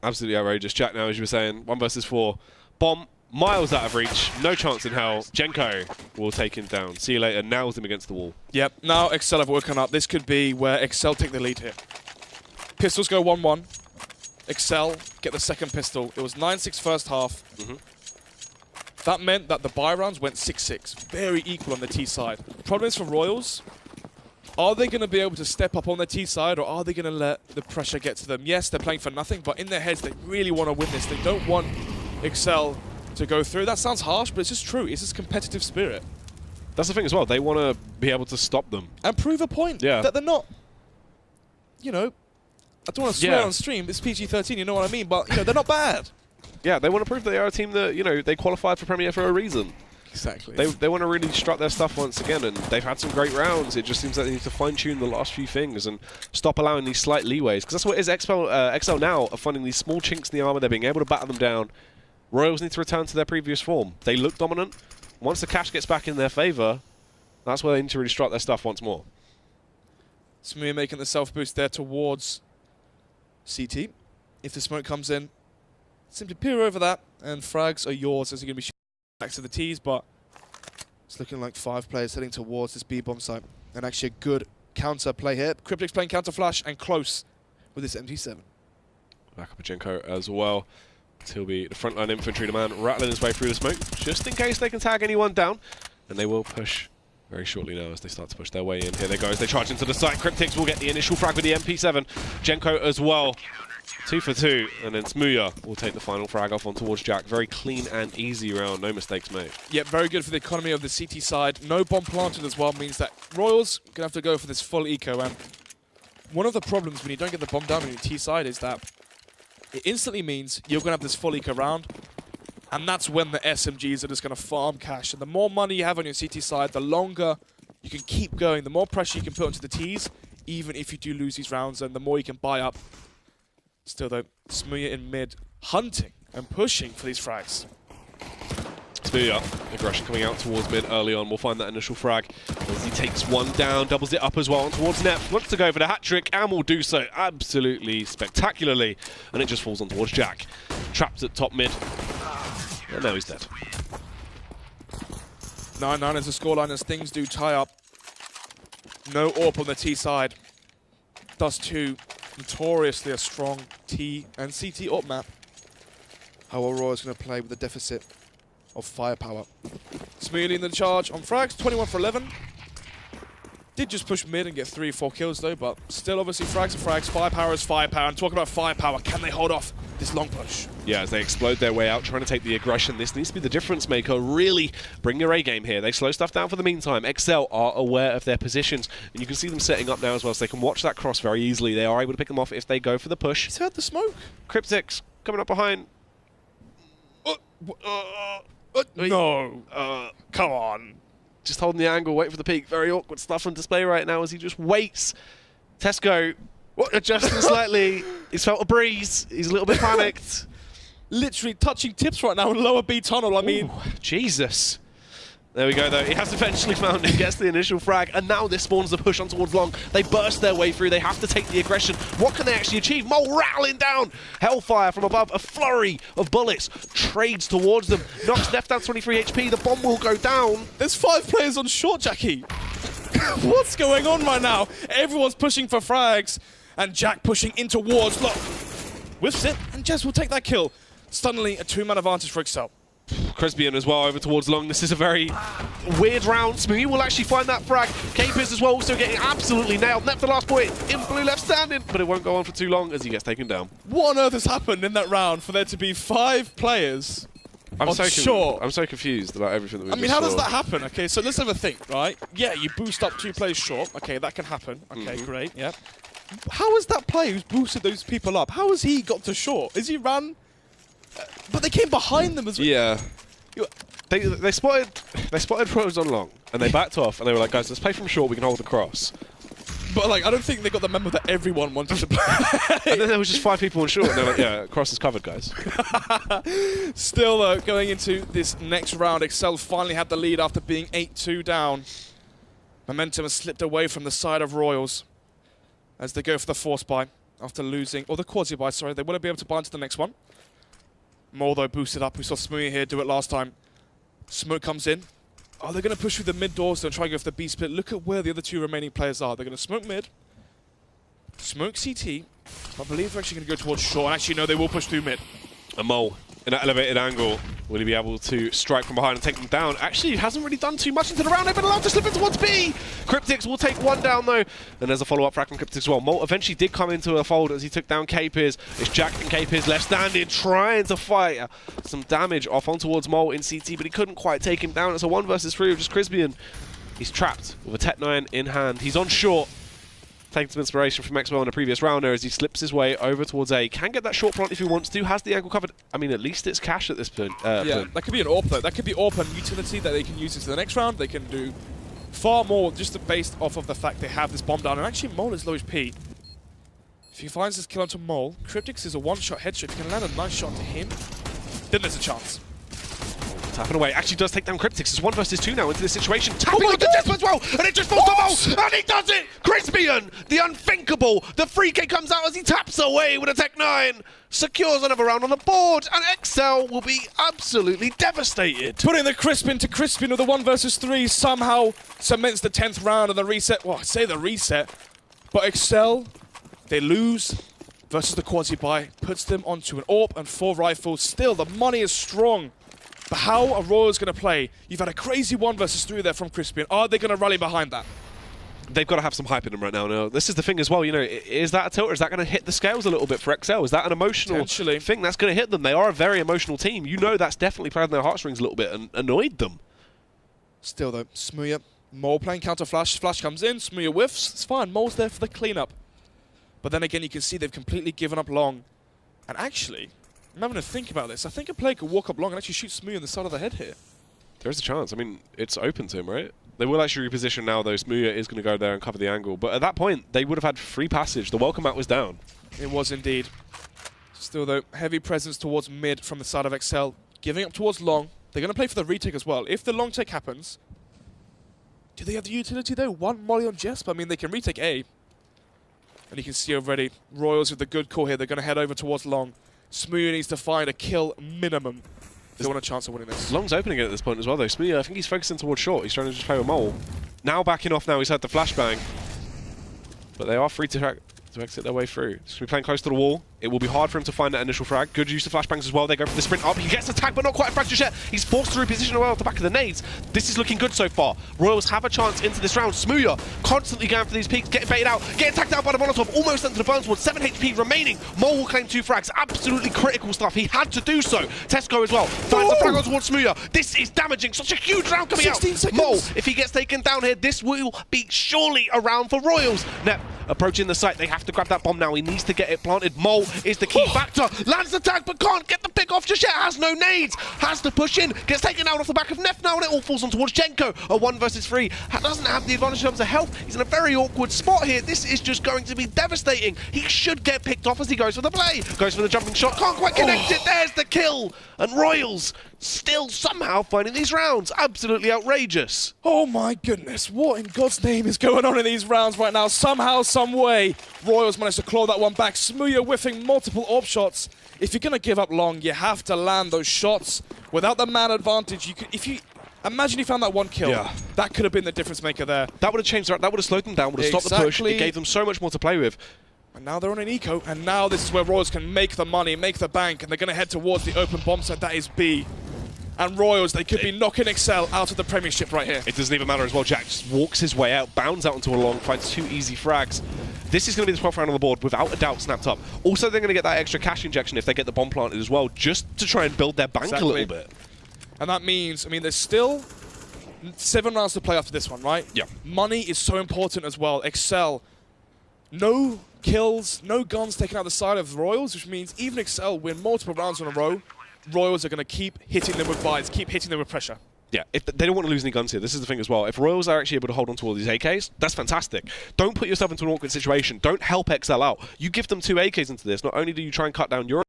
Absolutely outrageous. Jack now, as you were saying, 1 versus 4. Bomb. Miles out of reach, no chance in hell. Jenko will take him down. See you later, nails him against the wall. Yep, now exceL have woken up. This could be where exceL take the lead here. Pistols go 1-1. exceL get the second pistol. It was 9-6 first half. That meant that the buy rounds went 6-6. Very equal on the T side. Problem is for Royals, are they going to be able to step up on their T side, or are they going to let the pressure get to them? Yes, they're playing for nothing, but in their heads, they really want to win this. They don't want exceL to go through. That sounds harsh, but it's just true. It's just competitive spirit. That's the thing as well. They want to be able to stop them. And prove a point that they're not, I don't want to swear on stream. It's PG-13, you know what I mean? But, they're not bad. Yeah, they want to prove they are a team that, they qualified for Premier for a reason. Exactly. They want to really strut their stuff once again, and they've had some great rounds. It just seems like they need to fine-tune the last few things and stop allowing these slight leeways. Because that's what it is. exceL now are finding these small chinks in the armor. They're being able to batter them down. Royals need to return to their previous form. They look dominant. Once the cash gets back in their favor, that's where they need to really strut their stuff once more. Smooya making the self-boost there towards CT. If the smoke comes in, simply peer over that, and frags are yours as you're going to be shooting back to the T's, but it's looking like 5 players heading towards this B bomb site. And actually a good counter play here. Cryptix playing counter flash and close with this MT7. Back up a Jenko as well. He'll be the frontline infantry man rattling his way through the smoke, just in case they can tag anyone down. And they will push very shortly now as they start to push their way in. Here they go as they charge into the site. Cryptics will get the initial frag with the MP7. Jenko as well. 2 for 2, and then Smuya will take the final frag off on towards Jack. Very clean and easy round, no mistakes made. Yeah, very good for the economy of the CT side. No bomb planted as well means that Royals going to have to go for this full eco. And one of the problems when you don't get the bomb down on your T side is that it instantly means you're going to have this full eco round. And that's when the SMGs are just going to farm cash. And the more money you have on your CT side, the longer you can keep going. The more pressure you can put onto the Ts, even if you do lose these rounds, and the more you can buy up. Still though, Smuya in mid, hunting and pushing for these frags. Smuya, aggression coming out towards mid early on. We'll find that initial frag as he takes one down, doubles it up as well towards Nep. Wants to go for the hat trick and will do so absolutely spectacularly. And it just falls on towards Jack. Trapped at top mid. And now he's dead. 9-9 as the scoreline as things do tie up. No AWP on the T side. Dust 2. Notoriously a strong T and CT AWP map. How are Royals going to play with the deficit of firepower? Smuya in the charge on frags, 21 for 11. Did just push mid and get 3-4 kills though, but still obviously frags are frags, firepower is firepower. And talking about firepower, can they hold off this long push? Yeah, as they explode their way out, trying to take the aggression. This needs to be the difference maker. Really bring your A game here. They slow stuff down for the meantime. exceL are aware of their positions, and you can see them setting up now as well, so they can watch that cross very easily. They are able to pick them off if they go for the push. He's heard the smoke. Cryptics coming up behind. No. Come on. Just holding the angle, waiting for the peak. Very awkward stuff on display right now as he just waits. Tesco adjusting slightly. He's felt a breeze. He's a little bit panicked. Literally touching tips right now in lower B tunnel. I mean, ooh, Jesus. There we go, though. He has eventually found it, gets the initial frag, and now this spawns the push on towards long. They burst their way through. They have to take the aggression. What can they actually achieve? Mole rattling down. Hellfire from above. A flurry of bullets trades towards them. Knocks Nef down 23 HP. The bomb will go down. There's 5 players on short, Jackie. What's going on right now? Everyone's pushing for frags, and Jack pushing in towards. Look, whiffs it, and Jess will take that kill. Suddenly, a 2-man advantage for exceL. Crispian as well over towards long. This is a very weird round. Smuya will actually find that frag. Capers as well, also getting absolutely nailed. Nep the last point, in blue left standing, but it won't go on for too long as he gets taken down. What on earth has happened in that round for there to be 5 players on short? I'm so confused about everything that we just how saw. does that happen? Okay, so let's have a think, right? Yeah, you boost up 2 players short. Okay, that can happen. Okay, great, yeah. How is that player who's boosted those people up? How has he got to short? Is he ran? But they came behind them as well. Yeah. They spotted pros on long, and they backed off, and they were like, guys, let's play from short, we can hold the cross. But like, I don't think they got the memo that everyone wanted to play. And then there was just 5 people on short, and they're like, yeah, cross is covered, guys. Still though, going into this next round, exceL finally had the lead after being 8-2 down. Momentum has slipped away from the side of Royals as they go for the force buy after losing, or the quasi buy, sorry. They wouldn't be able to buy into the next one. More though boosted up. We saw Smuya here do it last time. Smoke comes in. Oh, they're going to push through the mid doors and try and go for the B split. Look at where the other 2 remaining players are. They're going to smoke mid, smoke CT. I believe they're actually going to go towards short. And actually, no, they will push through mid. A mole in an elevated angle. Will he be able to strike from behind and take them down? Actually, he hasn't really done too much into the round. They've been allowed to slip into towards B. Cryptics will take 1 down, though. And there's a follow-up frag from Cryptics as well. Molt eventually did come into a fold as he took down Capers. It's Jack and Capers left standing, trying to fight some damage off on towards Molt in CT, but he couldn't quite take him down. It's a 1 versus 3 of just Crispian. He's trapped with a Tech 9 in hand. He's on short. Taking some inspiration from exceL in a previous round there as he slips his way over towards A. Can get that short plant if he wants to. Has the angle covered. I mean, at least it's cash at this point. Yeah, that could be an AWP though. That could be AWP and utility that they can use into the next round. They can do far more just based off of the fact they have this bomb down. And actually, Mole is low HP. If he finds this kill onto Mole, Cryptics is a 1-shot headshot. If he can land a nice shot onto him, then there's a chance. Tapping away. Actually does take down Cryptics. It's 1 versus 2 now into this situation. Tapping onto Jesper as well. And it just falls to Mole. And he does it. Crispian, the unthinkable. The free kick comes out as he taps away with a Tech 9. Secures another round on the board. And exceL will be absolutely devastated. Putting the Crispin to Crispin with a 1 versus 3 somehow cements the 10th round of the reset. Well, I say the reset. But exceL, they lose versus the quasi buy. Puts them onto an AWP and 4 rifles. Still, the money is strong. But how are Royals going to play? You've had a crazy 1 versus 3 there from Crispian. Are they going to rally behind that? They've got to have some hype in them right now. No, this is the thing as well, you know, is that a tilt or is that going to hit the scales a little bit for exceL? Is that an emotional thing that's going to hit them? They are a very emotional team. You know that's definitely played on their heartstrings a little bit and annoyed them. Still though, smooya, Mole playing counter flash. Flash comes in, smooya whiffs. It's fine, Mole's there for the cleanup. But then again, you can see they've completely given up long. And actually, I'm having to think about this. I think a player could walk up long and actually shoot smooya on the side of the head here. There's a chance. I mean, it's open to him, right? They will actually reposition now, though. smooya is going to go there and cover the angle. But at that point, they would have had free passage. The welcome mat was down. It was indeed. Still, though, heavy presence towards mid from the side of exceL. Giving up towards long. They're going to play for the retake as well. If the long take happens, do they have the utility, though? One molly on Jesper. I mean, they can retake A. And you can see already, Royals with the good call here. They're going to head over towards long. smooya needs to find a kill minimum if they want a chance of winning this. Long's opening it at this point as well, though. smooya, I think he's focusing towards short. He's trying to just play with Mole. Now backing off now. He's had the flashbang. But they are free to exit their way through. He's going to be playing close to the wall. It will be hard for him to find that initial frag. Good use of flashbangs as well. They go for the sprint up. He gets attacked, but not quite a frag just yet. He's forced to reposition well at the back of the nades. This is looking good so far. Royals have a chance into this round. smooya constantly going for these peaks, getting baited out, getting attacked out by the Molotov, almost into the burns ward. 7 HP remaining. Mole will claim 2 frags. Absolutely critical stuff. He had to do so. Tesco as well. Finds a frag on towards smooya. This is damaging. Such a huge round coming out. 16 seconds. Mole, if he gets taken down here, this will be surely a round for Royals. Nep approaching the site. They have to grab that bomb now. He needs to get it planted. Mole is the key factor. Lands the tag, but can't get the pick off just yet. Has no nades. Has to push in. Gets taken out off the back of Neff now, and it all falls on towards Jenko. A 1 versus 3. Doesn't have the advantage in terms of health. He's in a very awkward spot here. This is just going to be devastating. He should get picked off as he goes for the play. Goes for the jumping shot. Can't quite connect it. There's the kill. And Royals still somehow finding these rounds. Absolutely outrageous. Oh my goodness, what in God's name is going on in these rounds right now? Somehow, some way, Royals managed to claw that one back. smooya whiffing multiple AWP shots. If you're going to give up long, you have to land those shots. Without the man advantage, you could, imagine you found that one kill. Yeah. That could have been the difference maker there. That would have changed. That would have slowed them down. Would have stopped the push. It gave them so much more to play with. And now they're on an eco, and now this is where Royals can make the money, make the bank, and they're going to head towards the open bomb site. That is B. And Royals, they could be knocking exceL out of the Premiership right here. It doesn't even matter as well. Jack just walks his way out, bounds out into a long, finds 2 easy frags. This is going to be the 12th round on the board, without a doubt, snapped up. Also, they're going to get that extra cash injection if they get the bomb planted as well, just to try and build their bank a little bit. And that means, I mean, there's still 7 rounds to play after this one, right? Yeah. Money is so important as well. exceL, no kills, no guns taken out the side of Royals, which means even exceL win multiple rounds in a row, Royals are going to keep hitting them with buys, keep hitting them with pressure. Yeah, if they don't want to lose any guns here. This is the thing as well. If Royals are actually able to hold on to all these AKs, that's fantastic. Don't put yourself into an awkward situation. Don't help exceL out. You give them 2 AKs into this. Not only do you try and cut down your,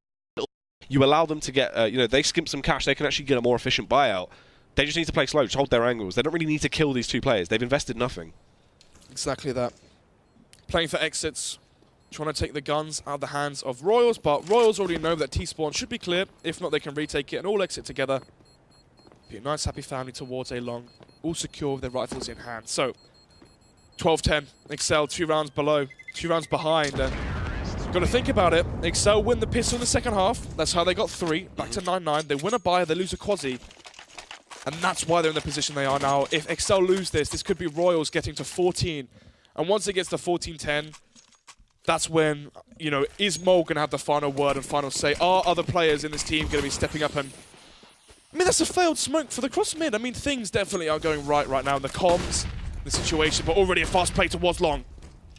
you allow them to get, you know, they skimp some cash. They can actually get a more efficient buyout. They just need to play slow, just hold their angles. They don't really need to kill these 2 players. They've invested nothing. Exactly that. Playing for exits, trying to take the guns out of the hands of Royals, but Royals already know that T-spawn should be clear. If not, they can retake it and all exit together. Be a nice, happy family towards a long, all secure with their rifles in hand. So, 12-10, exceL 2 rounds below, 2 rounds behind, and got to think about it. exceL win the pistol in the second half. That's how they got 3, back to 9-9. They win a buy, they lose a quasi, and that's why they're in the position they are now. If exceL lose this could be Royals getting to 14, and once it gets to 14-10, that's when, you know, is Mole going to have the final word and final say? Are other players in this team going to be stepping up? And I mean, that's a failed smoke for the cross mid. I mean, things definitely are going right now in the comms, the situation, but already a fast play towards long.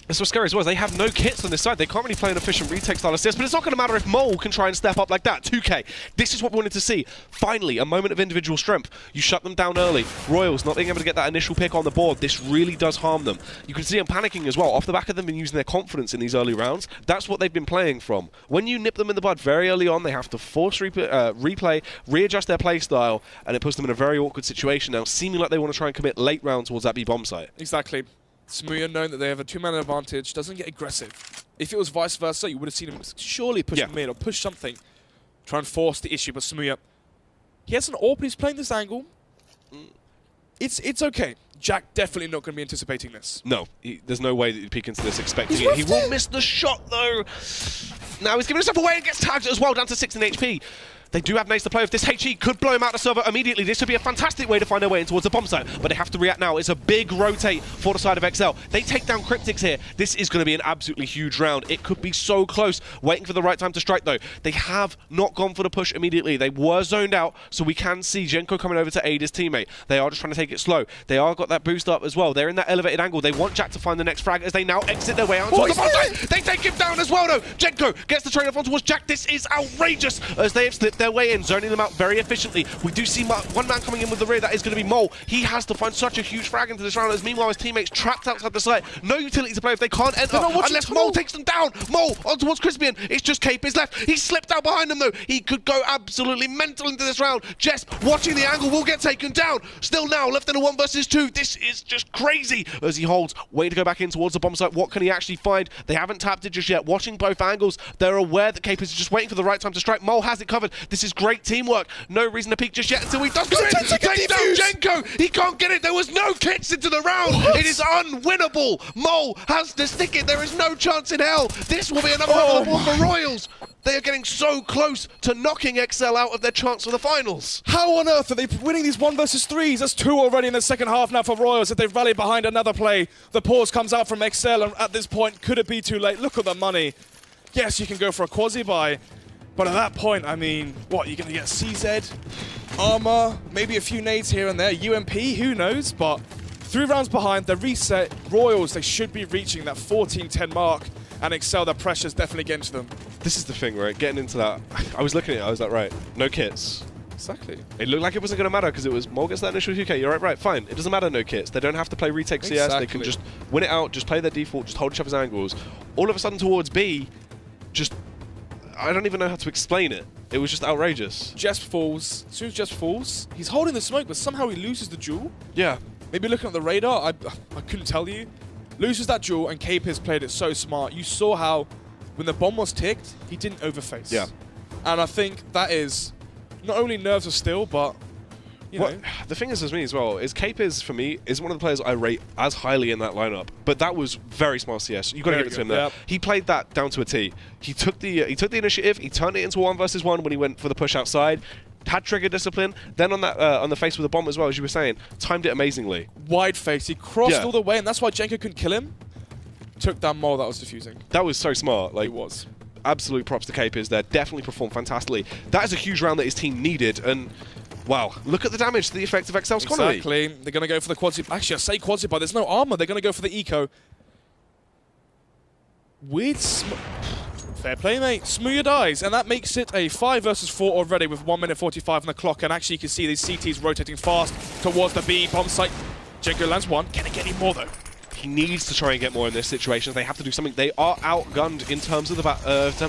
That's what's scary as well. They have no kits on this side. They can't really play an efficient retake style assist, but it's not going to matter if Mole can try and step up like that. 2K. This is what we wanted to see. Finally, a moment of individual strength. You shut them down early. Royals not being able to get that initial pick on the board. This really does harm them. You can see them panicking as well. Off the back of them and using their confidence in these early rounds. That's what they've been playing from. When you nip them in the bud very early on, they have to force replay, readjust their play style, and it puts them in a very awkward situation now, seeming like they want to try and commit late rounds towards that B bomb site. Exactly. smooya, knowing that they have a 2-man advantage, doesn't get aggressive. If it was vice versa, you would have seen him surely push mid or push something, try and force the issue. But smooya, he has an AWP, he's playing this angle. It's okay. Jack definitely not going to be anticipating this. No, there's no way that he'd peek into this expecting it. He will miss the shot though. Now he's giving himself away and gets tagged as well, down to 16 HP. They do have nades to play with. This HE could blow him out the server immediately. This would be a fantastic way to find their way in towards the bomb site, but they have to react now. It's a big rotate for the side of exceL. They take down Cryptics here. This is going to be an absolutely huge round. It could be so close. Waiting for the right time to strike, though. They have not gone for the push immediately. They were zoned out, so we can see JNCO coming over to aid his teammate. They are just trying to take it slow. They are got that boost up as well. They're in that elevated angle. They want Jack to find the next frag as they now exit their way out towards the bomb site. They take him down as well, though. JNCO gets the trade off on towards Jack. This is outrageous as they have slipped their way in, zoning them out very efficiently. We do see one man coming in with the rear. That is going to be Mole. He has to find such a huge frag into this round, as meanwhile his teammates trapped outside the site. No utility to play if they can't enter unless Mole takes them down. Mole on towards Crispian. It's just Cape is left. He slipped out behind them, though. He could go absolutely mental into this round. Jess watching the angle will get taken down. Still now left in a 1 versus 2. This is just crazy as he holds. Waiting to go back in towards the bomb site. What can he actually find? They haven't tapped it just yet. Watching both angles, they're aware that Cape is just waiting for the right time to strike. Mole has it covered. This is great teamwork. No reason to peek just yet until he does go in. Take down JNCO. He can't get it. There was no kits into the round. What? It is unwinnable. Mole has to stick it. There is no chance in hell. This will be another round on the board for Royals. They are getting so close to knocking exceL out of their chance for the finals. How on earth are they winning these 1 versus 3s? That's 2 already in the second half now for Royals. If they've rallied behind another play, the pause comes out from exceL, and at this point, could it be too late? Look at the money. Yes, you can go for a quasi-buy, but at that point, I mean, what, you're going to get CZ, armor, maybe a few nades here and there, UMP, who knows, but 3 rounds behind, the reset, Royals, they should be reaching that 14-10 mark, and exceL, the pressure's definitely getting to them. This is the thing, right? Getting into that, I was looking at it, I was like, right, no kits. Exactly. It looked like it wasn't going to matter because it was Mole gets that initial UK. You're right, fine. It doesn't matter, no kits. They don't have to play retake CS. They can just win it out, just play their default, just hold each other's angles. All of a sudden towards B, just, I don't even know how to explain it. It was just outrageous. Jess falls. As soon as Jess falls, he's holding the smoke, but somehow he loses the jewel. Yeah. Maybe looking at the radar, I couldn't tell you. Loses that jewel, and Cape has played it so smart. You saw how, when the bomb was ticked, he didn't overface. Yeah. And I think that is not only nerves of steel, but, you know. The thing is with me as well, is Cape is, for me, is one of the players I rate as highly in that lineup. But that was very smart CS. You've got to give it to him there. Yep. He played that down to a T. He took the initiative, he turned it into a 1 versus 1 when he went for the push outside. Had trigger discipline, then on that on the face with the bomb as well, as you were saying, timed it amazingly. Wide face, he crossed all the way, and that's why JNCO couldn't kill him. Took down Mole, that was defusing. That was so smart. Like, it was. Absolute props to Capers there. Definitely performed fantastically. That is a huge round that his team needed, and wow, look at the damage to the effect of exceL's economy. Exactly. They're going to go for the quadzi. Actually, I say quadzi, but there's no armor. They're going to go for the eco. Weird. Fair play, mate. Smooth dies, and that makes it a 5 versus 4 already with 1 minute 45 on the clock. And actually, you can see these CTs rotating fast towards the B bomb site. JNCO lands 1. Can he get any more though? He needs to try and get more in this situation. They have to do something. They are outgunned in terms of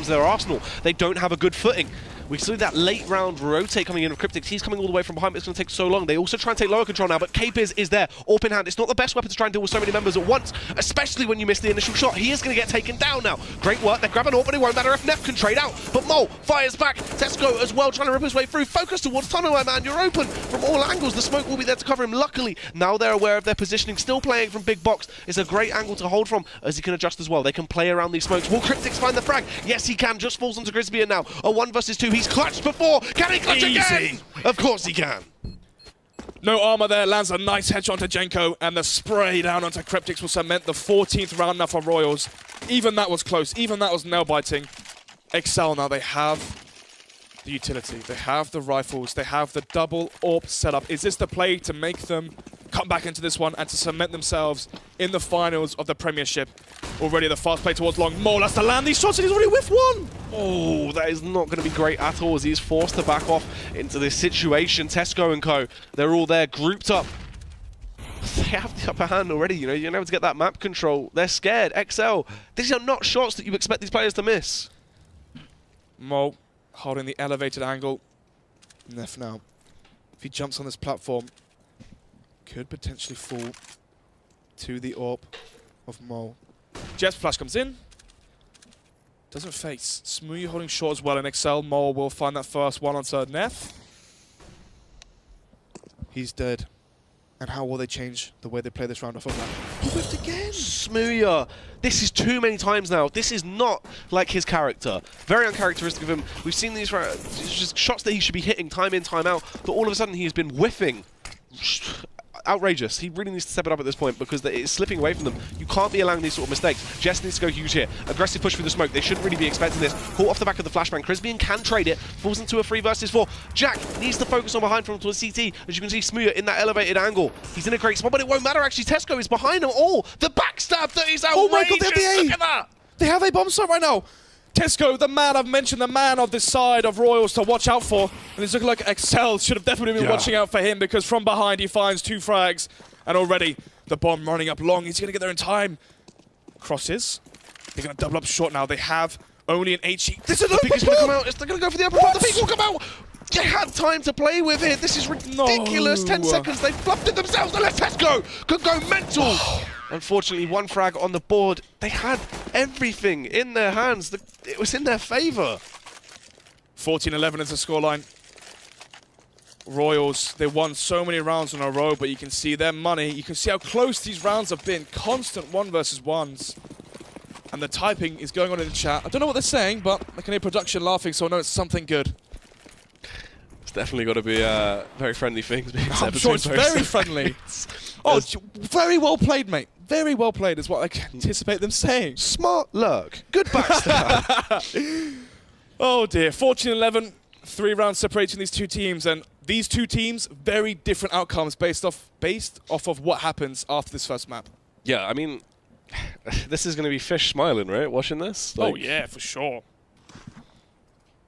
their arsenal. They don't have a good footing. We see that late round rotate coming in of Cryptics. He's coming all the way from behind, but it's going to take so long. They also try and take lower control now, but Capers is there, AWP in hand. It's not the best weapon to try and deal with so many members at once, especially when you miss the initial shot. He is going to get taken down now. Great work. They grab an AWP, but it won't matter if Neff can trade out. But Mole fires back. Tesco as well, trying to rip his way through. Focus towards tunnel, my man. You're open from all angles. The smoke will be there to cover him. Luckily, now they're aware of their positioning. Still playing from big box. It's a great angle to hold from as he can adjust as well. They can play around these smokes. Will Cryptics find the frag? Yes, he can. Just falls onto Crispian now. A 1 versus 2. He's clutched before. Can he clutch again? Of course he can. No armor there, lands a nice headshot onto JNCO, and the spray down onto Cryptics will cement the 14th round now for Royals. Even that was close, even that was nail-biting. exceL now, they have the utility, they have the rifles, they have the double AWP setup. Is this the play to make them come back into this one and to cement themselves in the finals of the Premiership? Already the fast play towards long. Mole has to land these shots and he's already whiffed 1! Oh, that is not going to be great at all as he's forced to back off into this situation. Tesco and co, they're all there grouped up. They have the upper hand already, you know, you're able to get that map control. They're scared. exceL, these are not shots that you expect these players to miss. Mole holding the elevated angle. Neff now, if he jumps on this platform, could potentially fall to the AWP of Mole. Jet's flash comes in. Doesn't face. Smooth holding short as well, and exceL. Mole will find that first one onto Neff. He's dead. And how will they change the way they play this round off of that? Whipped again. Smooya. This is too many times now. This is not like his character. Very uncharacteristic of him. We've seen these just shots that he should be hitting time in, time out, but all of a sudden he has been whiffing. Outrageous. He really needs to step it up at this point because it's slipping away from them. You can't be allowing these sort of mistakes. Jess needs to go huge here. Aggressive push through the smoke. They shouldn't really be expecting this. Caught off the back of the flashbang. Crispian can trade it. Falls into a 3 versus 4. Jack needs to focus on behind from towards CT. As you can see, Smooya in that elevated angle. He's in a great spot, but it won't matter actually. Tesco is behind them all. The backstab that is outrageous. Oh my god, they have the A! Look at that! They have a bomb site right now. Tesco, the man I've mentioned, the man of this side of Royals to watch out for. And it's looking like exceL should have definitely been watching out for him because from behind he finds 2 frags. And already the bomb running up long. He's going to get there in time. Crosses. They're going to double up short now. They have only an HE. This is the biggest going to come out. They're going to go for the upper part. The peak will come out. They had time to play with it. This is ridiculous. No. 10 seconds. They fluffed it themselves. And let's Tesco could go mental. Unfortunately, 1 frag on the board. They had everything in their hands. It was in their favour. 14-11 is the scoreline. Royals, they won so many rounds in a row, but you can see their money. You can see how close these rounds have been. Constant 1 versus 1s. And the typing is going on in the chat. I don't know what they're saying, but I can hear production laughing, so I know it's something good. It's definitely got to be very friendly things being said. I'm sure it's very friendly. Oh, very well played, mate. Very well played is what I can anticipate them saying. Smart lurk. Good backstab. Oh dear. 14-11. 3 rounds separating these 2 teams, and these 2 teams, very different outcomes based off of what happens after this first map. Yeah, I mean, this is going to be fish smiling, right? Watching this? Like, oh yeah, for sure.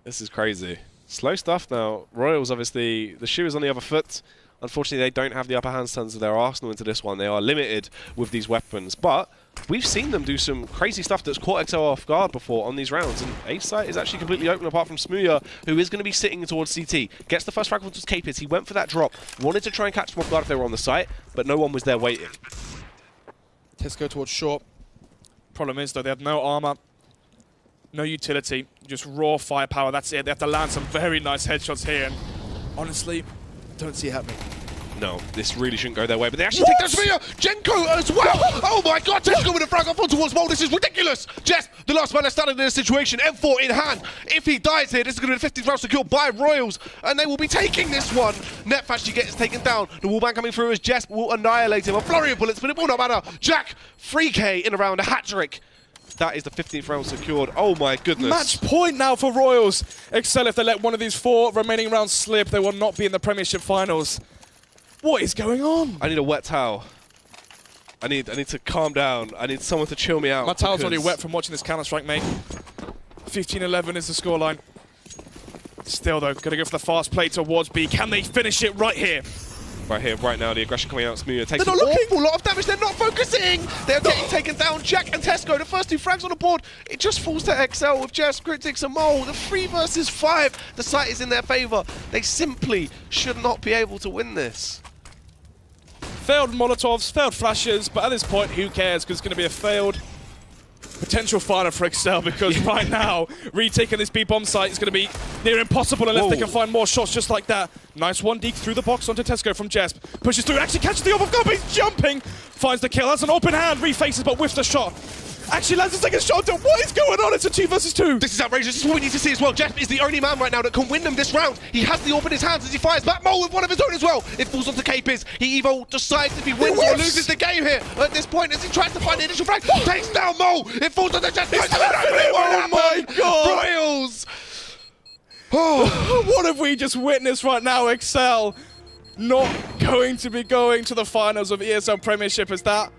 This is crazy. Slow stuff now. Royals, obviously, the shoe is on the other foot. Unfortunately, they don't have the upper hand in terms of their arsenal into this one. They are limited with these weapons, but we've seen them do some crazy stuff that's caught exceL off guard before on these rounds, and A site is actually completely open apart from Smooya, who is going to be sitting towards CT. Gets the first fragment towards Capers. He went for that drop. Wanted to try and catch them off guard if they were on the site, but no one was there waiting. Tesco towards short. Problem is, though, they have no armor, no utility, just raw firepower. That's it. They have to land some very nice headshots here, and honestly, don't see it happening. No, this really shouldn't go their way, but they actually take that Smooya! Jenko as well! Oh my god, Tesco with a frag up on towards Mole. This is ridiculous! Jess, the last man has started in this situation, M4 in hand. If he dies here, this is going to be the 15th round secured by Royals, and they will be taking this one. Netf actually gets taken down. The wallbang coming through as Jess will annihilate him. A flurry of bullets, but it will not matter. Jack, 3K in around a hat-trick. That is the 15th round secured. Oh my goodness. Match point now for Royals. exceL, if they let one of these 4 remaining rounds slip, they will not be in the Premiership finals. What is going on? I need a wet towel. I need to calm down. I need someone to chill me out. My towel's already wet from watching this Counter-Strike, mate. 15-11 is the scoreline. Still, though, going to go for the fast play towards B. Can they finish it right here? Right here, right now, the aggression coming out. Smooya takes They're an not looking. awful lot of damage. They're not focusing. They're getting taken down. Jack and Tesco, the first 2 frags on the board. It just falls to exceL with Jess, Critics, and Mole. The 3 versus 5. The site is in their favor. They simply should not be able to win this. Failed Molotovs, failed flashes, but at this point, who cares? Because it's going to be a failed potential final for exceL, because right now, retaking this B-bomb site is going to be near impossible unless they can find more shots just like that. Nice 1 deke through the box onto Tesco from Jesp. Pushes through, actually catches the orb of God, but he's jumping! Finds the kill, has an open hand, refaces, but whiffs the shot. Actually lands a second shot. What is going on? It's a 2 versus 2. This is outrageous. This is what we need to see as well. Jesp is the only man right now that can win them this round. He has the orb in his hands as he fires back Mole with one of his own as well. It falls onto Capers. He either decides if he wins or loses the game here at this point as he tries to find the initial frag. Takes down Mole. It falls onto Jesp. Oh my god! Royals! Oh, what have we just witnessed right now? exceL not going to be going to the finals of ESL Premiership as that